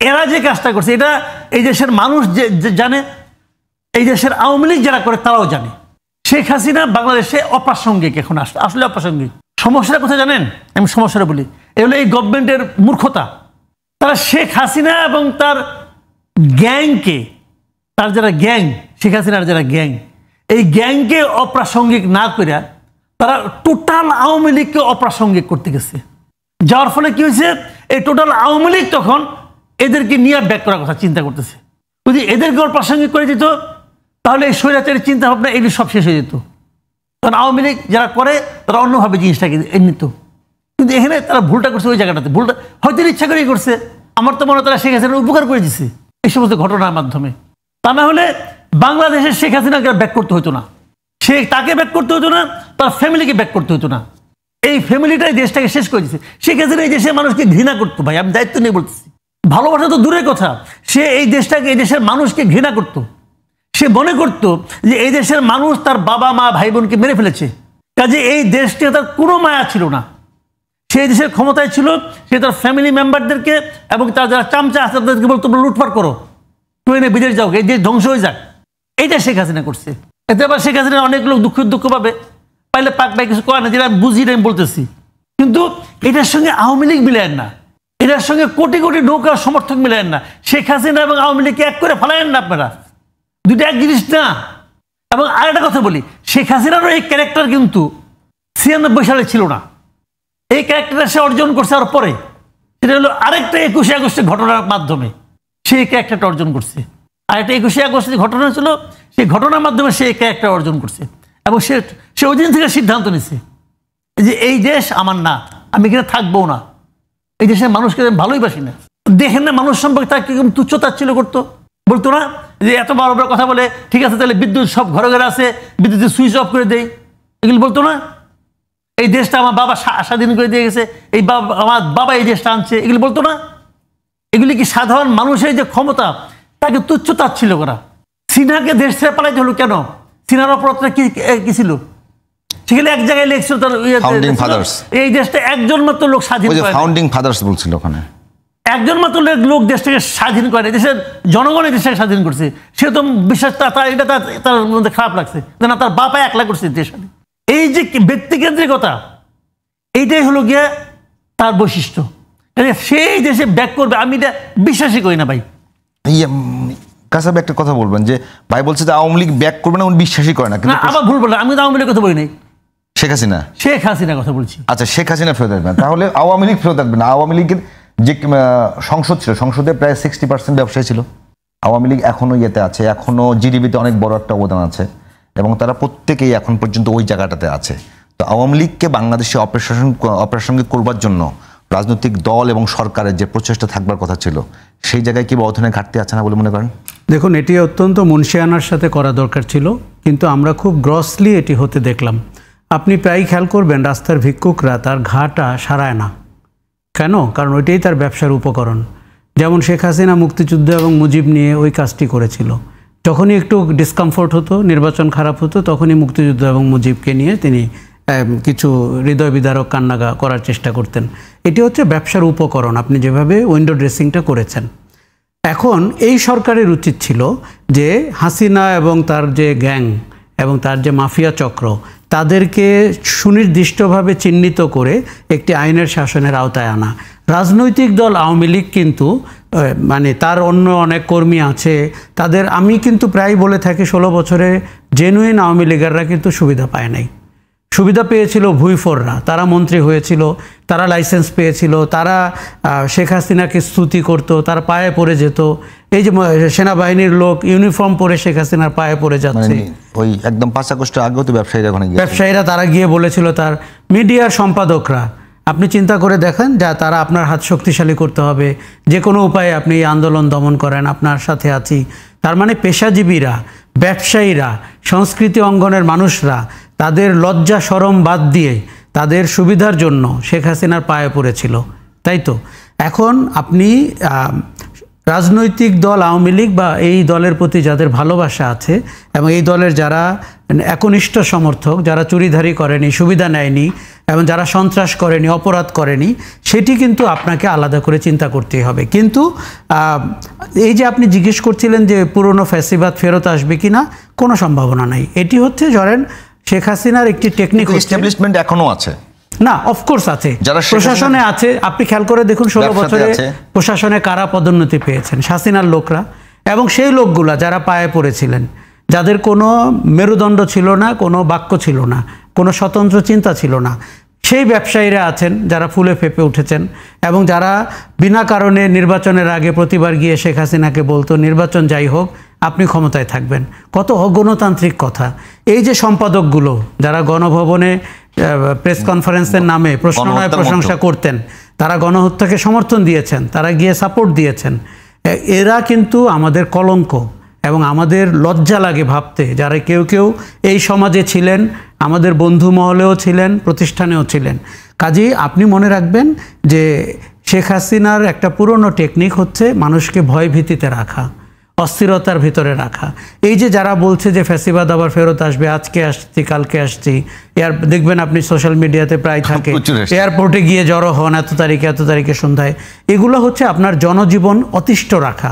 [SPEAKER 1] এরা যে কাজটা করছে এটা এই দেশের মানুষ যে জানে, এই দেশের আওয়ামী লীগ যারা করে তারাও জানে। শেখ হাসিনা বাংলাদেশে অপ্রাসঙ্গিক, এখন আসলে অপ্রাসঙ্গিক। সমস্যাটা কোথায় জানেন? আমি সমস্যাটা বলি, এগুলো এই গভর্নমেন্টের মূর্খতা। তারা শেখ হাসিনা এবং তার গ্যাংকে, তার যারা গ্যাং, শেখ হাসিনার যারা গ্যাং, এই গ্যাংকে অপ্রাসঙ্গিক না করে তারা টোটাল আওয়ামী লীগকে অপ্রাসঙ্গিক করতে গেছে। যাওয়ার ফলে কি হয়েছে, এই টোটাল আওয়ামী লীগ তখন এদেরকে নিয়ে ব্যাক করার কথা চিন্তা করতেছে। যদি এদেরকে অপ্রাসঙ্গিক করে দিত তাহলে এই স্বৈরাচারী চিন্তা ভাবনা এগুলি সব শেষ হয়ে যেত। কারণ আওয়ামী লীগ যারা করে তারা অন্যভাবে জিনিসটাকে নিত। কিন্তু এখানে তারা ভুলটা করছে ওই জায়গাটাতে, ভুলটা হয়তো ইচ্ছা করেই করছে। আমার তো মনে হয় তারা শেখ হাসিনার উপকার করে দিচ্ছে এই সমস্ত ঘটনার মাধ্যমে। তা না হলে বাংলাদেশের শেখ হাসিনাকে ব্যাক করতে হতো না, তাকে ব্যাক করতে হতো না, তার ফ্যামিলিকে ব্যাক করতে হতো না। এই ফ্যামিলিটাই দেশটাকে শেষ করে দিচ্ছে। শেখ হাসিনা এই দেশের মানুষকে ঘৃণা করতো ভাই, আমি দায়িত্ব নিয়ে বলতেছি। ভালোবাসা তো দূরের কথা, সে এই দেশটাকে, এই দেশের মানুষকে ঘৃণা করতো। সে মনে করতো যে এই দেশের মানুষ তার বাবা মা ভাই বোনকে মেরে ফেলেছে, কাজে এই দেশটি তার কোনো মায়া ছিল না। সেই দেশের ক্ষমতায় ছিল, সে তার ফ্যামিলি মেম্বারদেরকে এবং তার যারা চামচা আছে তাদেরকে বলতো তোমরা লুটপাট করো, ট্রেনে বিদেশ যাও, এই দেশ ধ্বংস হয়ে যাক। এইটা শেখ হাসিনা করছে। এতে আবার শেখ হাসিনা অনেক লোক দুঃখ পাবে, পাইলে পাক পাই কিছু করে না, যেটা বুঝি আমি বলতেছি। কিন্তু এটার সঙ্গে আওয়ামী লীগ মিলায়েন না, এটার সঙ্গে কোটি কোটি নৌকার সমর্থক মিলায়েন না। শেখ হাসিনা এবং আওয়ামী লীগকে এক করে ফেলায়েন না আপনারা, দুটো এক জিনিস না। এবং আরেকটা কথা বলি, শেখ হাসিনারও এই ক্যারেক্টার কিন্তু 96 সালে ছিল না। এই ক্যারেক্টারটা সে অর্জন করছে আর পরে, সেটা হলো আরেকটা 21শে আগস্টের ঘটনার মাধ্যমে সেই ক্যারেক্টারটা অর্জন করছে। আর একটা 21শে আগস্টের ঘটনা ছিল, সেই ঘটনার মাধ্যমে সে এই ক্যারেক্টার অর্জন করছে। এবং সে ওই দিন থেকে সিদ্ধান্ত নিচ্ছে যে এই দেশ আমার না, আমি এখানে থাকবো না, এই দেশের মানুষকে আমি ভালোইবাসি না। দেখেন না মানুষ সম্পর্কে তার কিরকম তুচ্ছতাচ্ছিল্য করতো, বলতো না যে এত বড় বড় কথা বলে, ঠিক আছে তাহলে বিদ্যুৎ সব ঘরে ঘরে আছে, বিদ্যুতের সুইচ অফ করে দেই, এগুলো বলতো না। এই দেশটা আমার বাবা স্বাধীন করে দিয়ে গেছে, আমার বাবা এই দেশটা আনছে, এগুলি বলতো না। এগুলি কি সাধারণ মানুষের যে ক্ষমতা তাকে তুচ্ছতাচ্ছিল্য করা। সিনহাকে দেশ ছেড়ে পালাইতে হলো কেন? সিনহার অপরাধটা কি ছিল? সেখানে এক জায়গায় লেখছিল তার এই দেশটা একজন মাত্র লোক স্বাধীন করে,
[SPEAKER 3] ফাউন্ডিং ফাদার্স বলছিল ওখানে,
[SPEAKER 1] একজন মাত্র লোক দেশটাকে স্বাধীন করে, দেশের জনগণ এই দেশটাকে স্বাধীন করছে। সে তো বিশ্বাস এটা তার মধ্যে খারাপ লাগছে না, তার বাবা একলা করছে দেশ। এই যে ব্যক্তিকেন্দ্রিকতা, এইটাই হলো গিয়ে তার বৈশিষ্ট্য। সেই দেশে ব্যাক করবে, আমি এটা বিশ্বাসই করি না ভাই।
[SPEAKER 3] কাসাব একটা কথা বলবেন যে ভাই বলছে যে আওয়ামী লীগ ব্যাক করবে না, উনি বিশ্বাসই করে না।
[SPEAKER 1] কিন্তু আবার ভুল বললাম, আমি তো আওয়ামী লীগের কথা বলি নাই,
[SPEAKER 3] শেখ হাসিনার
[SPEAKER 1] কথা বলছি।
[SPEAKER 3] আচ্ছা, শেখ হাসিনা ফেরত আসবে না, তাহলে আওয়ামী লীগ ফেরত আসবে না। আওয়ামী লীগের যে সংসদ ছিল, সংসদে প্রায় 60% ব্যবসায়ী ছিল। আওয়ামী লীগ এখনো ইয়েতে আছে, এখনো জিডিপিতে অনেক বড় একটা অবদান আছে এবং তারা প্রত্যেকেই এখন পর্যন্ত ওই জায়গাটাতে আছে। তো আওয়ামী লীগকে বাংলাদেশে অপ্রাসঙ্গিক করবার জন্য রাজনৈতিক দল এবং সরকারের যে প্রচেষ্টা থাকবার কথা ছিল, সেই জায়গায় কি অর্থনৈতিক ঘাটতি আছে না বলে মনে করেন?
[SPEAKER 2] দেখুন, এটি অত্যন্ত মুনশিয়ানার সাথে করা দরকার ছিল, কিন্তু আমরা খুব গ্রসলি এটি হতে দেখলাম। আপনি প্রায়ই খেয়াল করবেন রাস্তার ভিক্ষুকরা তার ঘাটা সারায় না। কেন? কারণ ওইটাই তার ব্যবসার উপকরণ। যেমন শেখ হাসিনা মুক্তিযুদ্ধ এবং মুজিব নিয়ে ওই কাজটি করেছিল। যখনই একটু ডিসকমফোর্ট হতো, নির্বাচন খারাপ হতো, তখনই মুক্তিযুদ্ধ এবং মুজিবকে নিয়ে তিনি কিছু হৃদয় বিদারক কান্না করার চেষ্টা করতেন। এটি হচ্ছে ব্যবসার উপকরণ, আপনি যেভাবে উইন্ডো ড্রেসিংটা করেছেন। এখন এই সরকারের উচিত ছিল যে হাসিনা এবং তার যে গ্যাং এবং তার যে মাফিয়া চক্র, তাদেরকে সুনির্দিষ্টভাবে চিহ্নিত করে একটি আইনের শাসনের আওতায় আনা। রাজনৈতিক দল আওয়ামী লীগ কিন্তু মানে তার অন্য অনেক কর্মী আছে, তাদের আমি কিন্তু প্রায় বলে থাকি 16 বছরে জেনুইন আওয়ামী লীগাররা কিন্তু সুবিধা পায় নাই। সুবিধা পেয়েছিল ভুইফোররা, তারা মন্ত্রী হয়েছিল, তারা লাইসেন্স পেয়েছিল, তারা শেখ হাসিনাকে স্তুতি করত, তার পায়ে পড়ে যেত। এই যে সেনাবাহিনীর লোক ইউনিফর্ম পরে শেখ হাসিনার পায়ে পড়ে যাচ্ছে,
[SPEAKER 3] ওই একদম 5 আগস্টের আগেও তো ব্যবসায়ীরা
[SPEAKER 2] তারা গিয়ে বলেছিল, তার মিডিয়ার সম্পাদকরা। আপনি চিন্তা করে দেখেন, যা তারা আপনার হাত শক্তিশালী করতে হবে, যে কোনো উপায়ে আপনি এই আন্দোলন দমন করেন, আপনার সাথে আছি। তার মানে পেশাজীবীরা, ব্যবসায়ীরা, সংস্কৃতি অঙ্গনের মানুষরা তাদের লজ্জা শরম বাদ দিয়ে তাদের সুবিধার জন্য শেখ হাসিনার পায়ে পড়েছিল, তাই তো? এখন আপনি রাজনৈতিক দল আওয়ামী লীগ বা এই দলের প্রতি যাদের ভালোবাসা আছে এবং এই দলের যারা একনিষ্ঠ সমর্থক, যারা চুরিধারি করেনি, সুবিধা নেয়নি এবং যারা সন্ত্রাস করেনি, অপরাধ করেনি, সেটি কিন্তু আপনাকে আলাদা করে চিন্তা করতেই হবে। কিন্তু এই যে আপনি জিজ্ঞেস করছিলেন যে পুরনো ফ্যাসিবাদ ফেরত আসবে কি না, কোনো সম্ভাবনা নাই। এটি হচ্ছে ধরেন শেখ হাসিনার একটি টেকনিক,
[SPEAKER 3] এস্টাবলিশমেন্ট এখনো আছে
[SPEAKER 2] না, অফকোর্স আছে,
[SPEAKER 3] যারা
[SPEAKER 2] প্রশাসনে আছে। আপনি খেয়াল করে দেখুন 16 বছরে প্রশাসনে কারা পদোন্নতি পেয়েছেন? হাসিনার লোকরা। এবং সেই লোকগুলা যারা পায়ে পড়েছিলেন, যাদের কোনো মেরুদণ্ড ছিল না, কোনো বাক্য ছিল না, কোনো স্বতন্ত্র চিন্তা ছিল না, সেই ব্যবসায়ীরা আছেন যারা ফুলে ফেপে উঠেছেন এবং যারা বিনা কারণে নির্বাচনের আগে প্রতিবার গিয়ে শেখ হাসিনাকে বলতো নির্বাচন যাই হোক আপনি ক্ষমতায় থাকবেন। কত অগণতান্ত্রিক কথা! এই যে সম্পাদকগুলো যারা গণভবনে প্রেস কনফারেন্সের নামে প্রশ্ন নয় প্রশংসা করতেন, তারা গণহত্যাকে সমর্থন দিয়েছেন, তারা গিয়ে সাপোর্ট দিয়েছেন। এরা কিন্তু আমাদের কলঙ্ক এবং আমাদের লজ্জা লাগে ভাবতে, যারা কেউ কেউ এই সমাজে ছিলেন, আমাদের বন্ধু মহলেও ছিলেন, প্রতিষ্ঠানেও ছিলেন। কাজেই আপনি মনে রাখবেন যে শেখ হাসিনার একটা পুরনো টেকনিক হচ্ছে মানুষকে ভয় ভীতিতে রাখা, অস্থিরতার ভিতরে রাখা। এই যে যারা বলছে যে ফ্যাসিবাদ আবার ফেরত আসবে, আজকে আসছি কালকে আসছি, দেখবেন আপনি সোশ্যাল মিডিয়াতে প্রায় থাকে, এয়ারপোর্টে গিয়ে জড়ো হন এত তারিখে সন্ধ্যায়। এগুলো হচ্ছে আপনার জনজীবন অতিষ্ঠ রাখা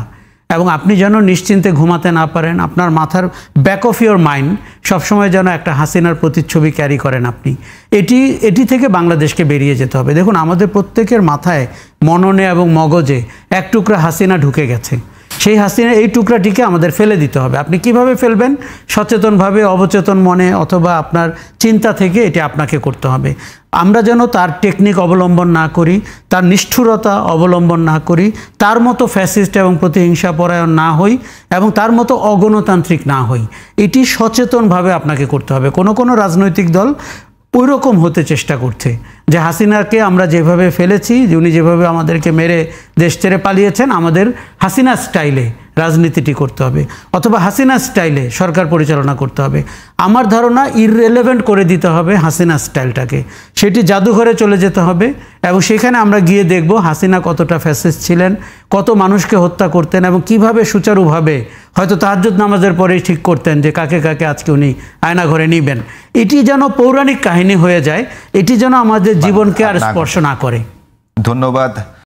[SPEAKER 2] এবং আপনি যেন নিশ্চিন্তে ঘুমাতে না পারেন। আপনার মাথার ব্যাক অফ ইয়োর মাইন্ড সবসময় যেন একটা হাসিনার প্রতিচ্ছবি ক্যারি করেন আপনি। এটি থেকে বাংলাদেশকে বেরিয়ে যেতে হবে। দেখুন, আমাদের প্রত্যেকের মাথায়, মননে এবং মগজে এক টুকরা হাসিনা ঢুকে গেছে। সেই হাসিনা এই টুকরাটিকে আমাদের ফেলে দিতে হবে। আপনি কিভাবে ফেলবেন? সচেতনভাবে, অবচেতন মনে অথবা আপনার চিন্তা থেকে এটি আপনাকে করতে হবে। আমরা যেন তার টেকনিক অবলম্বন না করি, তার নিষ্ঠুরতা অবলম্বন না করি, তার মতো ফ্যাসিস্ট এবং প্রতিহিংসা পরায়ণ না হই এবং তার মতো অগণতান্ত্রিক না হই। এটি সচেতনভাবে আপনাকে করতে হবে। কোনো রাজনৈতিক দল ওই রকম হতে চেষ্টা করছে যে হাসিনাকে আমরা যেভাবে ফেলেছি, উনি যেভাবে আমাদেরকে মেরে দেশ ছেড়ে পালিয়েছেন, আমাদের হাসিনা স্টাইলে রাজনীতিটি করতে হবে অথবা হাসিনা স্টাইলে সরকার পরিচালনা করতে হবে। আমার ধারণা ইররেলেভেন্ট করে দিতে হবে হাসিনা স্টাইলটাকে, সেটি জাদুঘরে চলে যেতে হবে এবং সেখানে আমরা গিয়ে দেখব হাসিনা কতটা ফ্যাসিস্ট ছিলেন, কত মানুষকে হত্যা করতেন এবং কিভাবে সুচারুভাবে হয়তো তাহাজ্জুদ নামাজের পরেই ঠিক করতেন যে কাকে কাকে আজকে উনি আয়না ঘরে নিবেন। এটি যেন পৌরাণিক কাহিনী হয়ে যায়, এটি যেন আমাদের জীবনকে আর স্পর্শ না করে।
[SPEAKER 3] ধন্যবাদ।